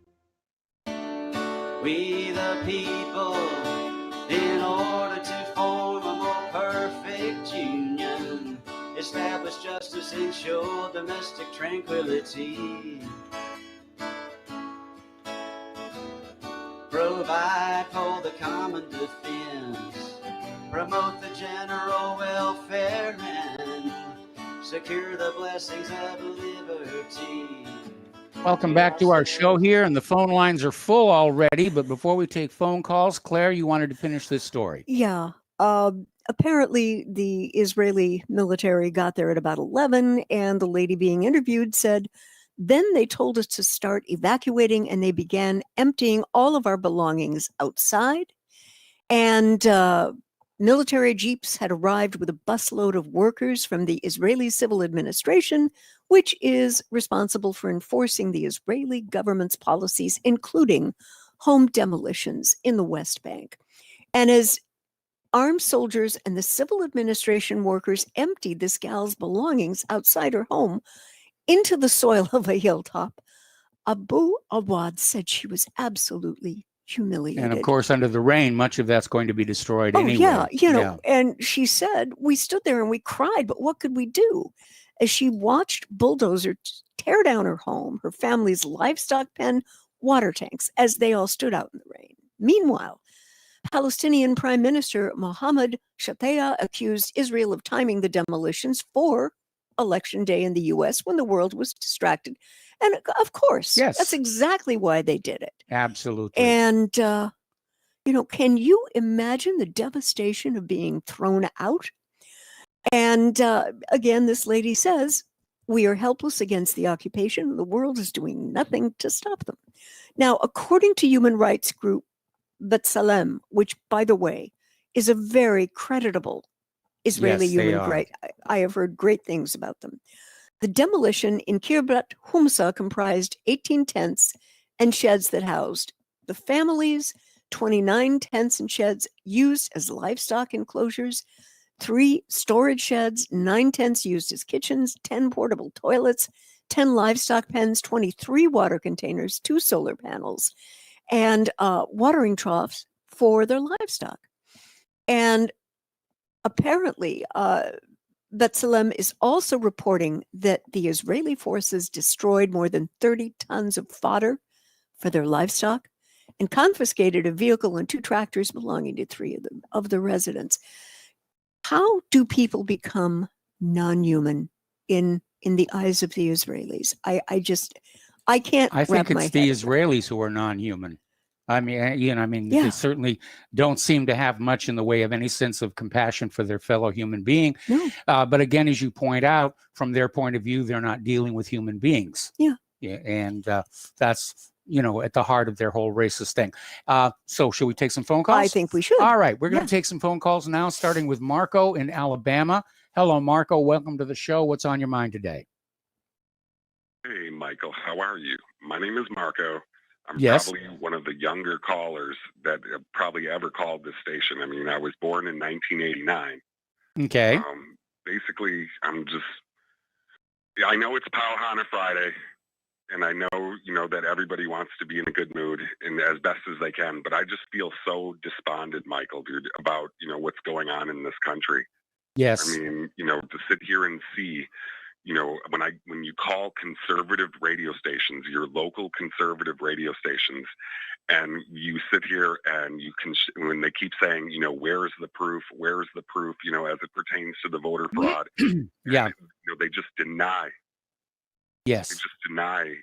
We the people, in order to form a more perfect union, establish justice, ensure domestic tranquility, provide for the common defense, promote the general welfare, and secure the blessings of liberty. Welcome back to our show here, and the phone lines are full already. But before we take phone calls, Claire, you wanted to finish this story. Yeah. Apparently, the Israeli military got there at about 11, and the lady being interviewed said, then they told us to start evacuating, and they began emptying all of our belongings outside. And military jeeps had arrived with a busload of workers from the Israeli Civil Administration, which is responsible for enforcing the Israeli government's policies, including home demolitions in the West Bank. And as armed soldiers and the civil administration workers emptied this gal's belongings outside her home into the soil of a hilltop, Abu Awad said she was absolutely humiliated. And of course, under the rain, much of that's going to be destroyed Oh, anyway. yeah, and she said, we stood there and we cried, but what could we do? As she watched bulldozers tear down her home, her family's livestock pen, water tanks, as they all stood out in the rain. Meanwhile, Palestinian Prime Minister Mohammed Shataya accused Israel of timing the demolitions for Election Day in the U.S. when the world was distracted. And of course, that's exactly why they did it. Absolutely. And, can you imagine the devastation of being thrown out? And again, this lady says, we are helpless against the occupation. The world is doing nothing to stop them. Now, according to human rights group B'Tselem, which, by the way, is a very creditable Israeli human rights. I have heard great things about them. The demolition in Kiryat Humsa comprised 18 tents and sheds that housed the families, 29 tents and sheds used as livestock enclosures, 3 storage sheds, 9 tents used as kitchens, 10 portable toilets, 10 livestock pens, 23 water containers, 2 solar panels, and watering troughs for their livestock. And apparently, B'Tselem is also reporting that the Israeli forces destroyed more than 30 tons of fodder for their livestock and confiscated a vehicle and 2 tractors belonging to 3 of the residents. How do people become non-human in the eyes of the Israelis? I can't. I think it's the Israelis who are non-human. I mean, they certainly don't seem to have much in the way of any sense of compassion for their fellow human being. No. But again, as you point out, from their point of view, they're not dealing with human beings. Yeah. And that's, at the heart of their whole racist thing. So should we take some phone calls? I think we should. All right. We're going to take some phone calls now, starting with Marco in Alabama. Hello, Marco. Welcome to the show. What's on your mind today? Hey, Michael. How are you? My name is Marco. I'm Yes. probably one of the younger callers that probably ever called this station. I mean, I was born in 1989. Okay. Basically, I know it's Powhana Friday, and I know, that everybody wants to be in a good mood and as best as they can, but I just feel so despondent, Michael, dude, about, what's going on in this country. Yes. I mean, to sit here and see, when you call conservative radio stations, your local conservative radio stations, and you sit here and you can, when they keep saying, where's the proof, as it pertains to the voter fraud, Yeah. they just deny. Yes. They just deny,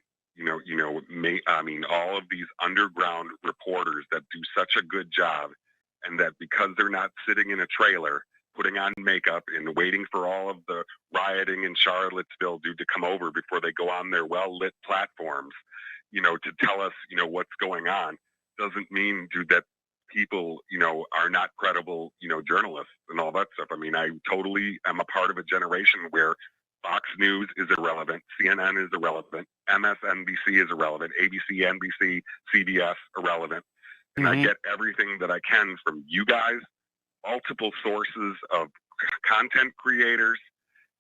all of these underground reporters that do such a good job, and that because they're not sitting in a trailer putting on makeup and waiting for all of the rioting in Charlottesville, dude, to come over before they go on their well-lit platforms, to tell us, what's going on, doesn't mean, dude, that people, are not credible, journalists and all that stuff. I mean, I totally am a part of a generation where Fox News is irrelevant, CNN is irrelevant, MSNBC is irrelevant, ABC, NBC, CBS irrelevant. And I get everything that I can from you guys, multiple sources of content creators,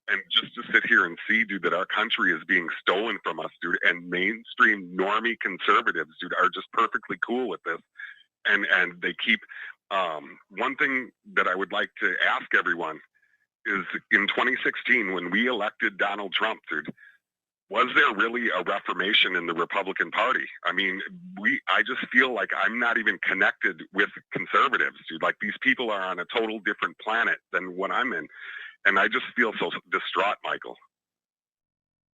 and just to sit here and see, dude, that our country is being stolen from us, dude, and mainstream normie conservatives, dude, are just perfectly cool with this. And they keep, one thing that I would like to ask everyone is, in 2016, when we elected Donald Trump, dude, was there really a reformation in the Republican Party? I mean, I just feel like I'm not even connected with conservatives, dude. Like, these people are on a total different planet than what I'm in. And I just feel so distraught, Michael.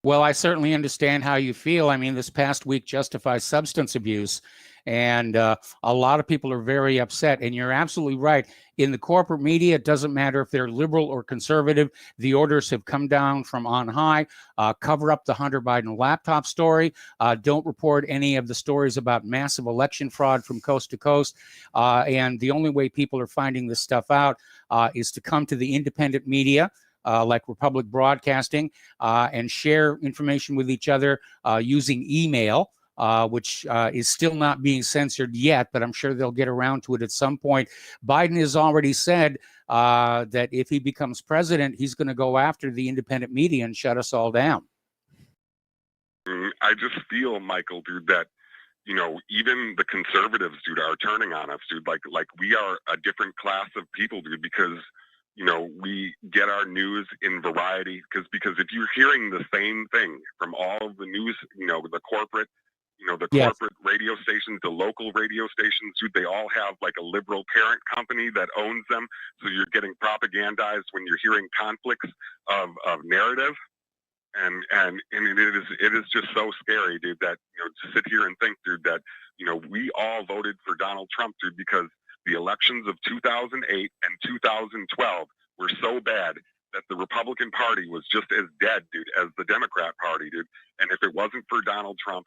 Well, I certainly understand how you feel. I mean, this past week justifies substance abuse, and a lot of people are very upset. And you're absolutely right. In the corporate media, it doesn't matter if they're liberal or conservative. The orders have come down from on high. Cover up the Hunter Biden laptop story. Don't report any of the stories about massive election fraud from coast to coast. And the only way people are finding this stuff out is to come to the independent media, like Republic Broadcasting, and share information with each other using email. which is still not being censored yet, but I'm sure they'll get around to it at some point. Biden has already said that if he becomes president, he's going to go after the independent media and shut us all down. I just feel, Michael, dude, that, you know, even the conservatives, dude, are turning on us, dude. Like we are a different class of people, dude, because, you know, we get our news in variety. Because if you're hearing the same thing from all of the news, you know, the corporate, you know, the corporate radio stations, the local radio stations, dude, they all have like a liberal parent company that owns them. So you're getting propagandized when you're hearing conflicts of narrative. And it is just so scary, dude, that, you know, to sit here and think, dude, that, you know, we all voted for Donald Trump, dude, because the elections of 2008 and 2012 were so bad that the Republican Party was just as dead, dude, as the Democrat Party, dude. And if it wasn't for Donald Trump,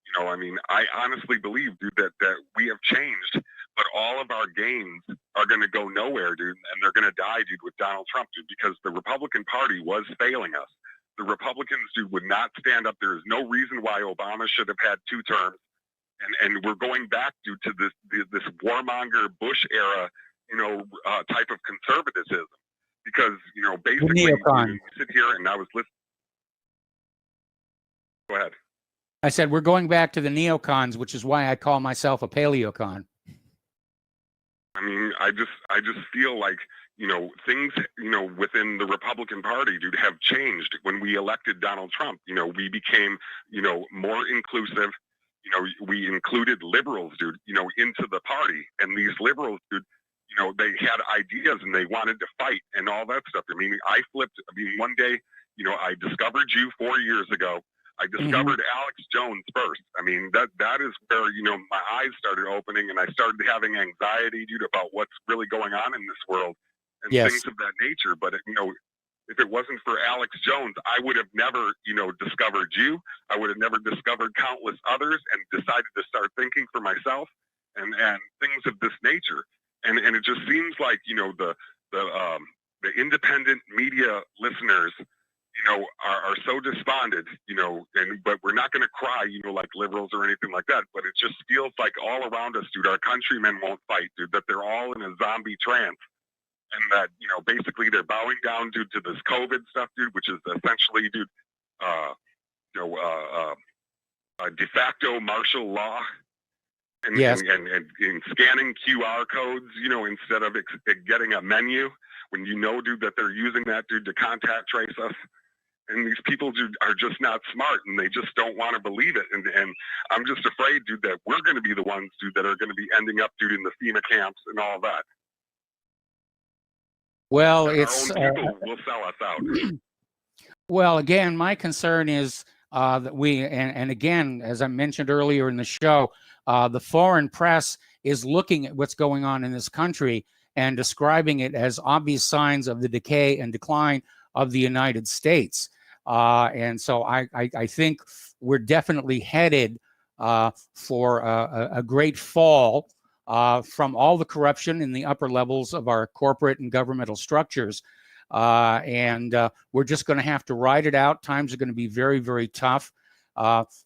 you know, I mean, I honestly believe, dude, that we have changed, but all of our gains are going to go nowhere, dude, and they're going to die, dude, with Donald Trump, dude, because the Republican Party was failing us. The Republicans, dude, would not stand up. There is no reason why Obama should have had 2 terms. And we're going back, dude, to this warmonger Bush era, you know, type of conservatism. Because, you know, basically, you sit here and I was listening. Go ahead. I said, we're going back to the neocons, which is why I call myself a paleocon. I mean, I just feel like, you know, things, you know, within the Republican Party, dude, have changed when we elected Donald Trump. You know, we became, you know, more inclusive. You know, we included liberals, dude, you know, into the party. And these liberals, dude, you know, they had ideas and they wanted to fight and all that stuff. I mean, one day, you know, I discovered you 4 years ago. I discovered Alex Jones first. I mean, that is where, you know, my eyes started opening and I started having anxiety, dude, about what's really going on in this world and things of that nature. But, you know, if it wasn't for Alex Jones, I would have never, you know, discovered you. I would have never discovered countless others and decided to start thinking for myself and things of this nature. And it just seems like, you know, the independent media listeners, you know, are so despondent, you know, but we're not going to cry, you know, like liberals or anything like that. But it just feels like all around us, dude, our countrymen won't fight, dude, that they're all in a zombie trance. And that, you know, basically they're bowing down, dude, to this COVID stuff, dude, which is essentially, dude, de facto martial law. And scanning QR codes, you know, instead of getting a menu, when you know, dude, that they're using that, dude, to contact trace us. And these people, dude, are just not smart, and they just don't want to believe it. And I'm just afraid, dude, that we're going to be the ones, dude, that are going to be ending up, dude, in the FEMA camps and all that. Well, and it's our own people will sell us out. Well, again, my concern is that we, and again, as I mentioned earlier in the show, the foreign press is looking at what's going on in this country and describing it as obvious signs of the decay and decline of the United States. And so I think we're definitely headed for a great fall from all the corruption in the upper levels of our corporate and governmental structures. And we're just going to have to ride it out. Times are going to be very, very tough.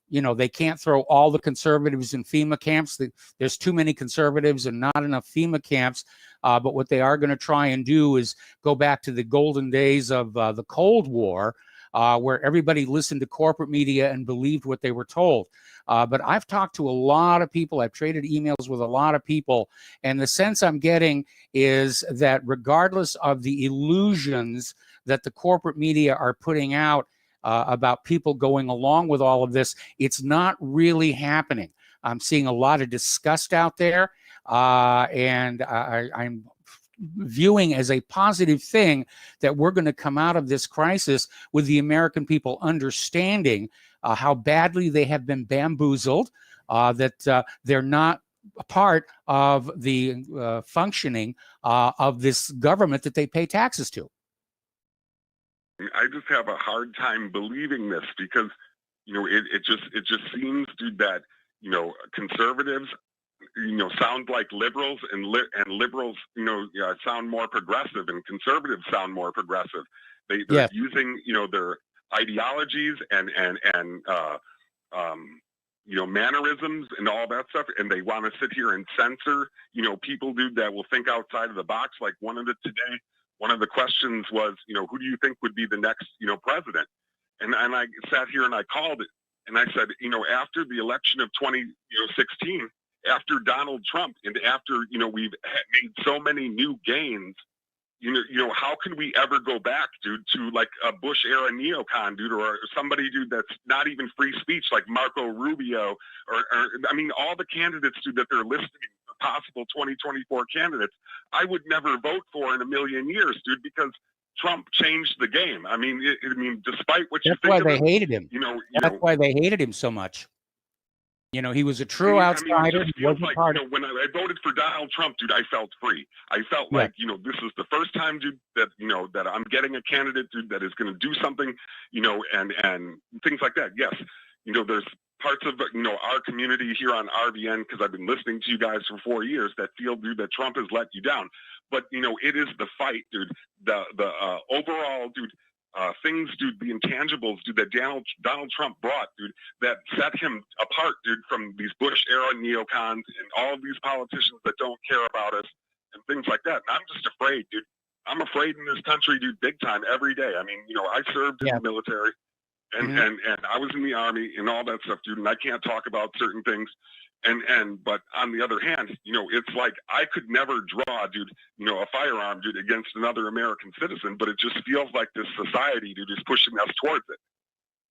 You know, they can't throw all the conservatives in FEMA camps. There's too many conservatives and not enough FEMA camps. But what they are going to try and do is go back to the golden days of the Cold War, where everybody listened to corporate media and believed what they were told. But I've talked to a lot of people. I've traded emails with a lot of people. And the sense I'm getting is that regardless of the illusions that the corporate media are putting out about people going along with all of this, it's not really happening. I'm seeing a lot of disgust out there. And I'm viewing as a positive thing that we're going to come out of this crisis with the American people understanding how badly they have been bamboozled, that they're not a part of the functioning of this government that they pay taxes to. I just have a hard time believing this because, you know, it just seems, dude, that, you know, conservatives, you know, sound like liberals and liberals, you know, sound more progressive, and conservatives sound more progressive. They're using, you know, their ideologies and mannerisms and all that stuff, and they want to sit here and censor, people, dude, that will think outside of the box. Like one of the questions was, who do you think would be the next, president? And I sat here and I called it, and I said, after the election of 2016, after Donald Trump, and after, we've made so many new gains, how can we ever go back, dude, to like a Bush era neocon, dude, or somebody, dude, that's not even free speech, like Marco Rubio, or I mean, all the candidates, dude, that they're listing, possible 2024 candidates, I would never vote for in a million years, dude, because Trump changed the game. I mean, despite what you think of him. That's why they hated him. That's why they hated him so much. He was a true outsider. It feels like, when I voted for Donald Trump, dude, I felt free. I felt like, this is the first time, dude, that, that I'm getting a candidate, dude, that is going to do something, and things like that. Yes. There's parts of, our community here on RBN, because I've been listening to you guys for 4 years, that feel, dude, that Trump has let you down. But, it is the fight, dude, the overall, dude, things, dude, the intangibles, dude, that Donald Trump brought, dude, that set him apart, dude, from these Bush-era neocons and all of these politicians that don't care about us and things like that. And I'm just afraid, dude. I'm afraid in this country, dude, big time, every day. I mean, I served in the military, and I was in the Army and all that stuff, dude, and I can't talk about certain things. But on the other hand, it's like I could never draw, dude, a firearm, dude, against another American citizen, but it just feels like this society, dude, is pushing us towards it.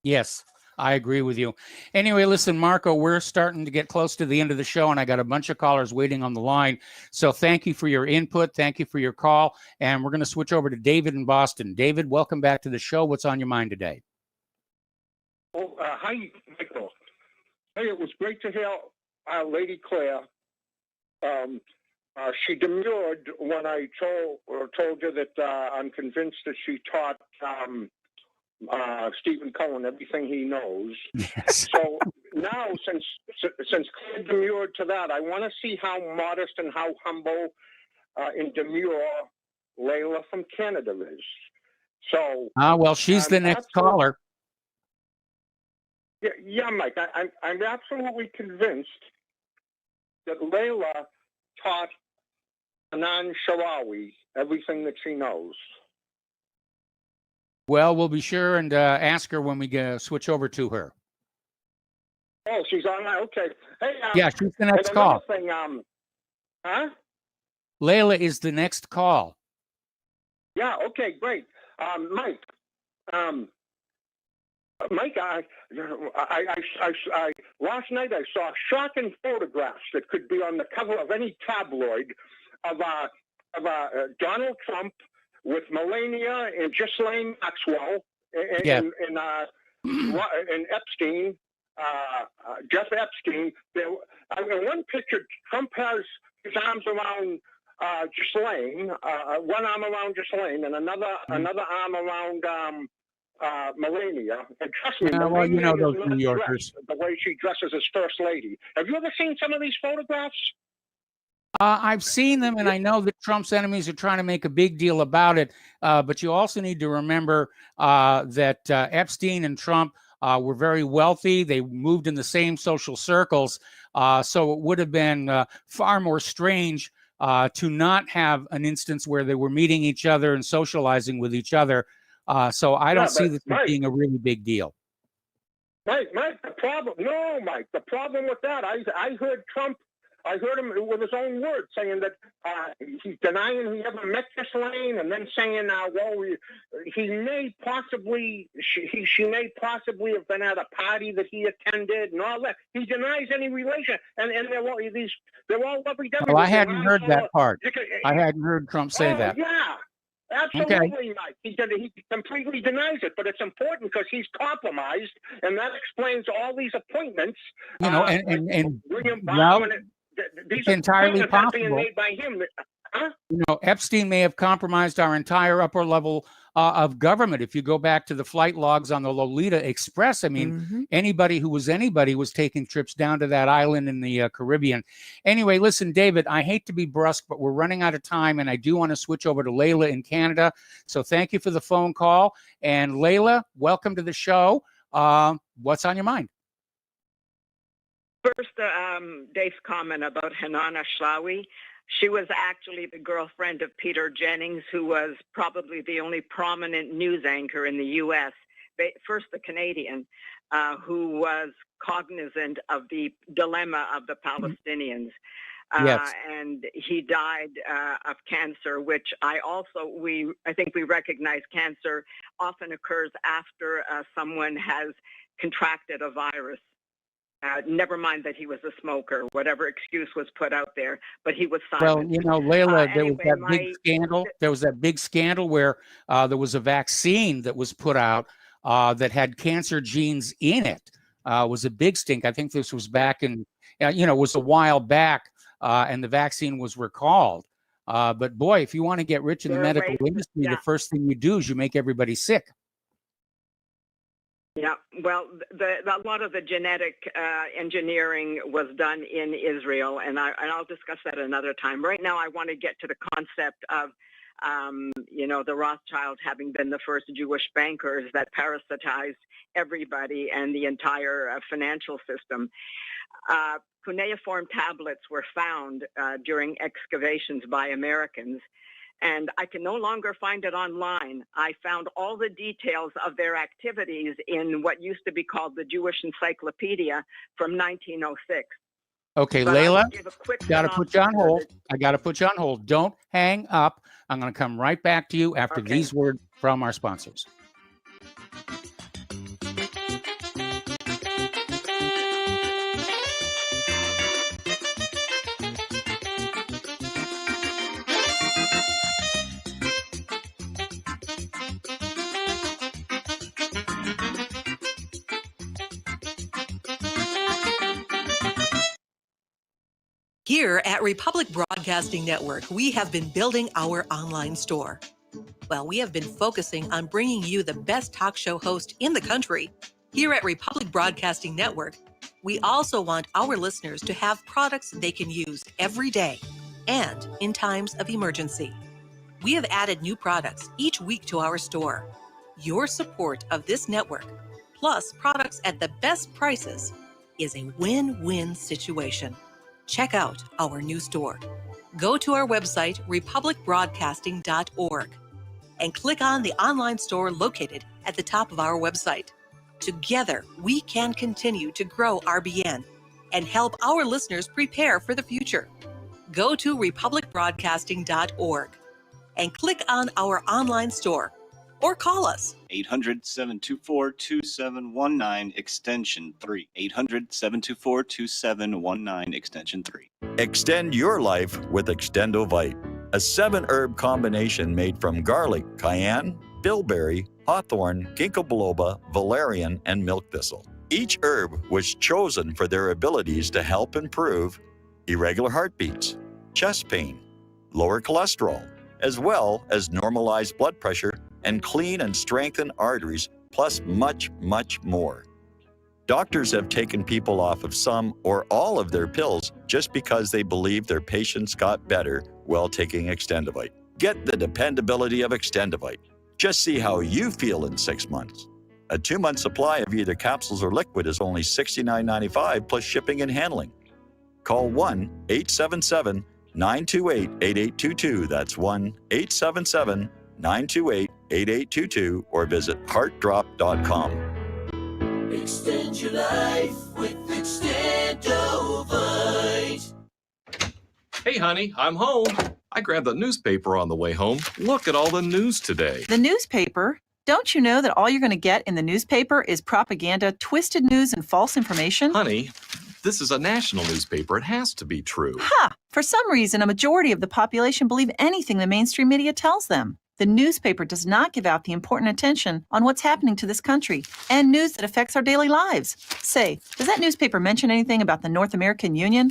Yes, I agree with you. Anyway, listen, Marco, we're starting to get close to the end of the show, and I got a bunch of callers waiting on the line. So thank you for your input. Thank you for your call. And we're going to switch over to David in Boston. David, welcome back to the show. What's on your mind today? Oh, hi, Michael. Hey, it was great to hear Lady Claire. She demurred when I told you that I'm convinced that she taught Stephen Cohen everything he knows. Yes. So now, since Claire demurred to that, I want to see how modest and how humble and demure Layla from Canada is. So, well, she's the next caller. Yeah, Mike, I'm absolutely convinced that Layla taught Anand Sharawi everything that she knows. Well, we'll be sure and ask her when we switch over to her. Oh, she's on that? Okay. Hey, yeah, she's the next call. Thing, Layla is the next call. Yeah, okay, great. Mike, last night I saw shocking photographs that could be on the cover of any tabloid of Donald Trump with Melania and Ghislaine Maxwell and Epstein, Jeff Epstein. In one picture, Trump has his arms around Ghislaine, one arm around Ghislaine, and another arm around Melania. And trust me, Melania those is not New Yorkers. dressed the way she dresses as First Lady. Have you ever seen some of these photographs? I've seen them, and I know that Trump's enemies are trying to make a big deal about it. But you also need to remember that Epstein and Trump were very wealthy. They moved in the same social circles. So it would have been far more strange to not have an instance where they were meeting each other and socializing with each other. So I don't see this as being a really big deal. Mike, the problem with that, I heard Trump, I heard him with his own words saying that he's denying he ever met Ghislaine, and then saying, he may possibly, she may possibly have been at a party that he attended and all that. He denies any relation, and they're all lovely. Well, I hadn't heard that part. I hadn't heard Trump say that. Yeah. Absolutely, Mike. He completely denies it, but it's important because he's compromised, and that explains all these appointments. And William Barr, it's entirely possible. Being made by him. Epstein may have compromised our entire upper level of government. If you go back to the flight logs on the Lolita Express, I mean, anybody who was anybody was taking trips down to that island in the Caribbean. Anyway, listen, David, I hate to be brusque, but we're running out of time, and I do want to switch over to Layla in Canada. So thank you for the phone call. And Layla, welcome to the show. What's on your mind? First, Dave's comment about Hanana Shlawi. She was actually the girlfriend of Peter Jennings, who was probably the only prominent news anchor in the U.S., first the Canadian, who was cognizant of the dilemma of the Palestinians. Yes. And he died of cancer, which I think we recognize cancer often occurs after someone has contracted a virus. Never mind that he was a smoker, whatever excuse was put out there, but he was silent. Well, Layla, there was that big scandal. There was that big scandal where there was a vaccine that was put out that had cancer genes in it. It was a big stink. I think this was back in, it was a while back, and the vaccine was recalled. But boy, if you want to get rich in the medical industry, the first thing you do is you make everybody sick. Yeah, well, a lot of the genetic engineering was done in Israel, and I'll discuss that another time. Right now, I want to get to the concept of, the Rothschilds having been the first Jewish bankers that parasitized everybody and the entire financial system. Cuneiform tablets were found during excavations by Americans, and I can no longer find it online. I found all the details of their activities in what used to be called the Jewish Encyclopedia from 1906. Okay, But Layla, got to put you on hold. I got to put you on hold. Don't hang up. I'm going to come right back to you after these words from our sponsors. Here at Republic Broadcasting Network, we have been building our online store. Well, we have been focusing on bringing you the best talk show host in the country. Here at Republic Broadcasting Network, we also want our listeners to have products they can use every day and in times of emergency. We have added new products each week to our store. Your support of this network, plus products at the best prices, is a win-win situation. Check out our new store. Go to our website, republicbroadcasting.org, and click on the online store located at the top of our website. Together, we can continue to grow RBN and help our listeners prepare for the future. Go to republicbroadcasting.org and click on our online store or call us. 800-724-2719, extension 3. 800-724-2719, extension 3. Extend your life with Extendovite, a 7-herb combination made from garlic, cayenne, bilberry, hawthorn, ginkgo biloba, valerian, and milk thistle. Each herb was chosen for their abilities to help improve irregular heartbeats, chest pain, lower cholesterol, as well as normalize blood pressure and clean and strengthen arteries, plus much, much more. Doctors have taken people off of some or all of their pills just because they believe their patients got better while taking Extendovite. Get the dependability of Extendovite. Just see how you feel in 6 months. A 2-month supply of either capsules or liquid is only $69.95 plus shipping and handling. Call 1-877-928-8822. That's 1-877-928-8822 or visit heartdrop.com. Extend your life with Extendovite. Hey, honey, I'm home. I grabbed the newspaper on the way home. Look at all the news today. The newspaper? Don't you know that all you're going to get in the newspaper is propaganda, twisted news, and false information? Honey, this is a national newspaper. It has to be true. Ha! For some reason, a majority of the population believe anything the mainstream media tells them. The newspaper does not give out the important attention on what's happening to this country and news that affects our daily lives. Say, does that newspaper mention anything about the North American Union?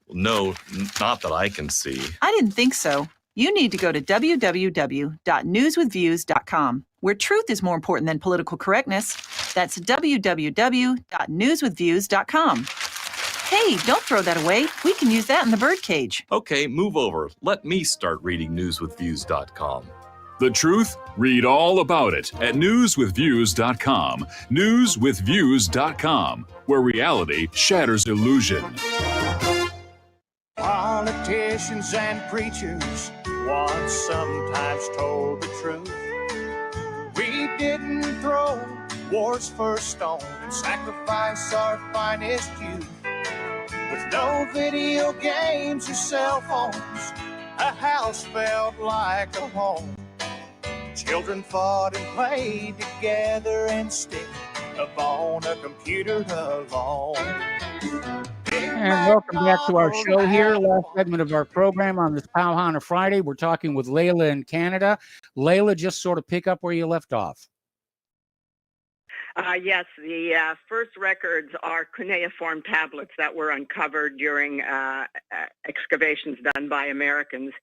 No, not that I can see. I didn't think so. You need to go to www.newswithviews.com, where truth is more important than political correctness. That's www.newswithviews.com. Hey, don't throw that away. We can use that in the birdcage. Okay, move over. Let me start reading newswithviews.com. The truth? Read all about it at newswithviews.com. Newswithviews.com, where reality shatters illusion. Politicians and preachers once sometimes told the truth. We didn't throw war's first stone and sacrifice our finest youth. With no video games or cell phones, a house felt like a home. Children fought and played together instead of on a computer alone. And welcome back to our show here, last segment of our program on this Powhana Friday. We're talking with Layla in Canada. Layla, just sort of pick up where you left off. Yes, the first records are cuneiform tablets that were uncovered during excavations done by Americans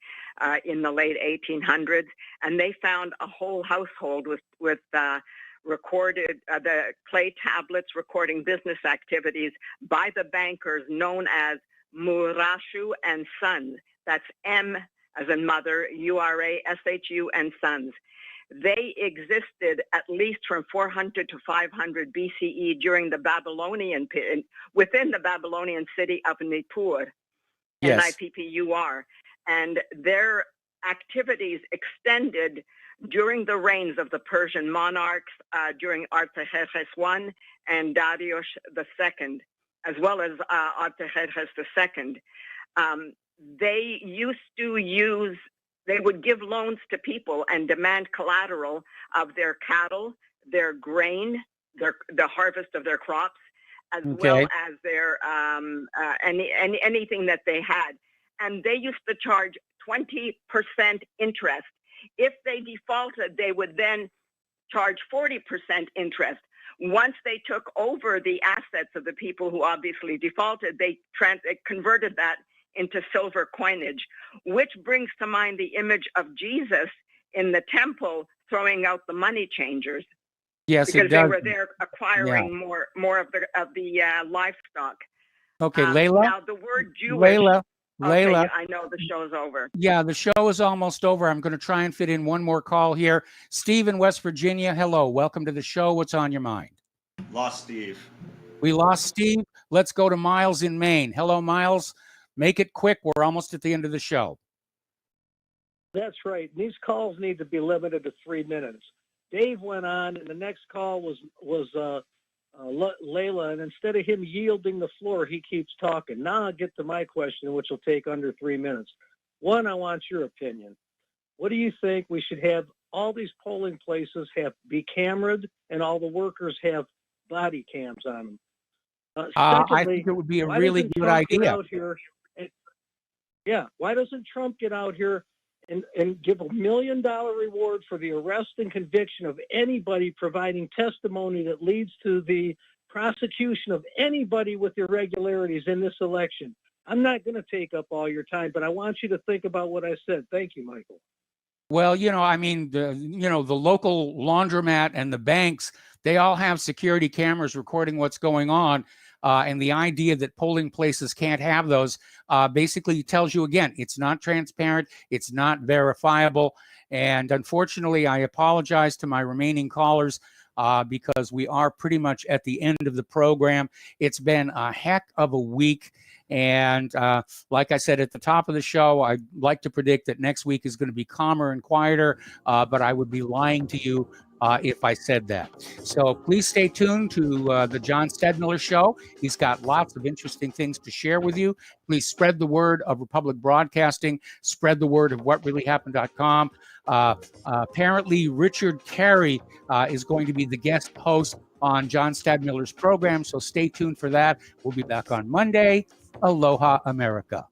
in the late 1800s, and they found a whole household with recorded the clay tablets recording business activities by the bankers known as Murashu and Sons. That's M as in mother, U-R-A-S-H-U and Sons. They existed at least from 400 to 500 BCE during the Babylonian within the Babylonian city of Nippur, Yes. Nippur, and their activities extended during the reigns of the Persian monarchs, during Artaxerxes I and Darius II, as well as Artaxerxes II. They used to they would give loans to people and demand collateral of their cattle, their grain, the harvest of their crops, as well as their anything that they had. And they used to charge 20% interest. If they defaulted, they would then charge 40% interest. Once they took over the assets of the people who obviously defaulted, they converted that into silver coinage, which brings to mind the image of Jesus in the temple throwing out the money changers. Yes, because it does. they were there acquiring more of the livestock. Okay, Layla. Now the word Jewish. Layla. I know the show's over. Yeah, the show is almost over. I'm going to try and fit in one more call here. Steve in West Virginia. Hello, welcome to the show. What's on your mind? Lost Steve. We lost Steve. Let's go to Miles in Maine. Hello, Miles. Make it quick. We're almost at the end of the show. That's right. These calls need to be limited to 3 minutes. Dave went on, and the next call was Layla, and instead of him yielding the floor, he keeps talking. Now I'll get to my question, which will take under 3 minutes. One, I want your opinion. What do you think we should have all these polling places be cameraed and all the workers have body cams on them? Secondly, I think it would be a really good idea. Why doesn't Trump get out here and give $1 million reward for the arrest and conviction of anybody providing testimony that leads to the prosecution of anybody with irregularities in this election? I'm not going to take up all your time, but I want you to think about what I said. Thank you, Michael. Well, I mean, the local laundromat and the banks, they all have security cameras recording what's going on. And the idea that polling places can't have those basically tells you, again, it's not transparent, it's not verifiable. And unfortunately, I apologize to my remaining callers because we are pretty much at the end of the program. It's been a heck of a week. And like I said at the top of the show, I'd like to predict that next week is going to be calmer and quieter, but I would be lying to you if I said that. So please stay tuned to the John Stedmiller Show. He's got lots of interesting things to share with you. Please spread the word of Republic Broadcasting. Spread the word of whatreallyhappened.com. Apparently, Richard Carey is going to be the guest host on John Stadmiller's program, so stay tuned for that. We'll be back on Monday. Aloha, America.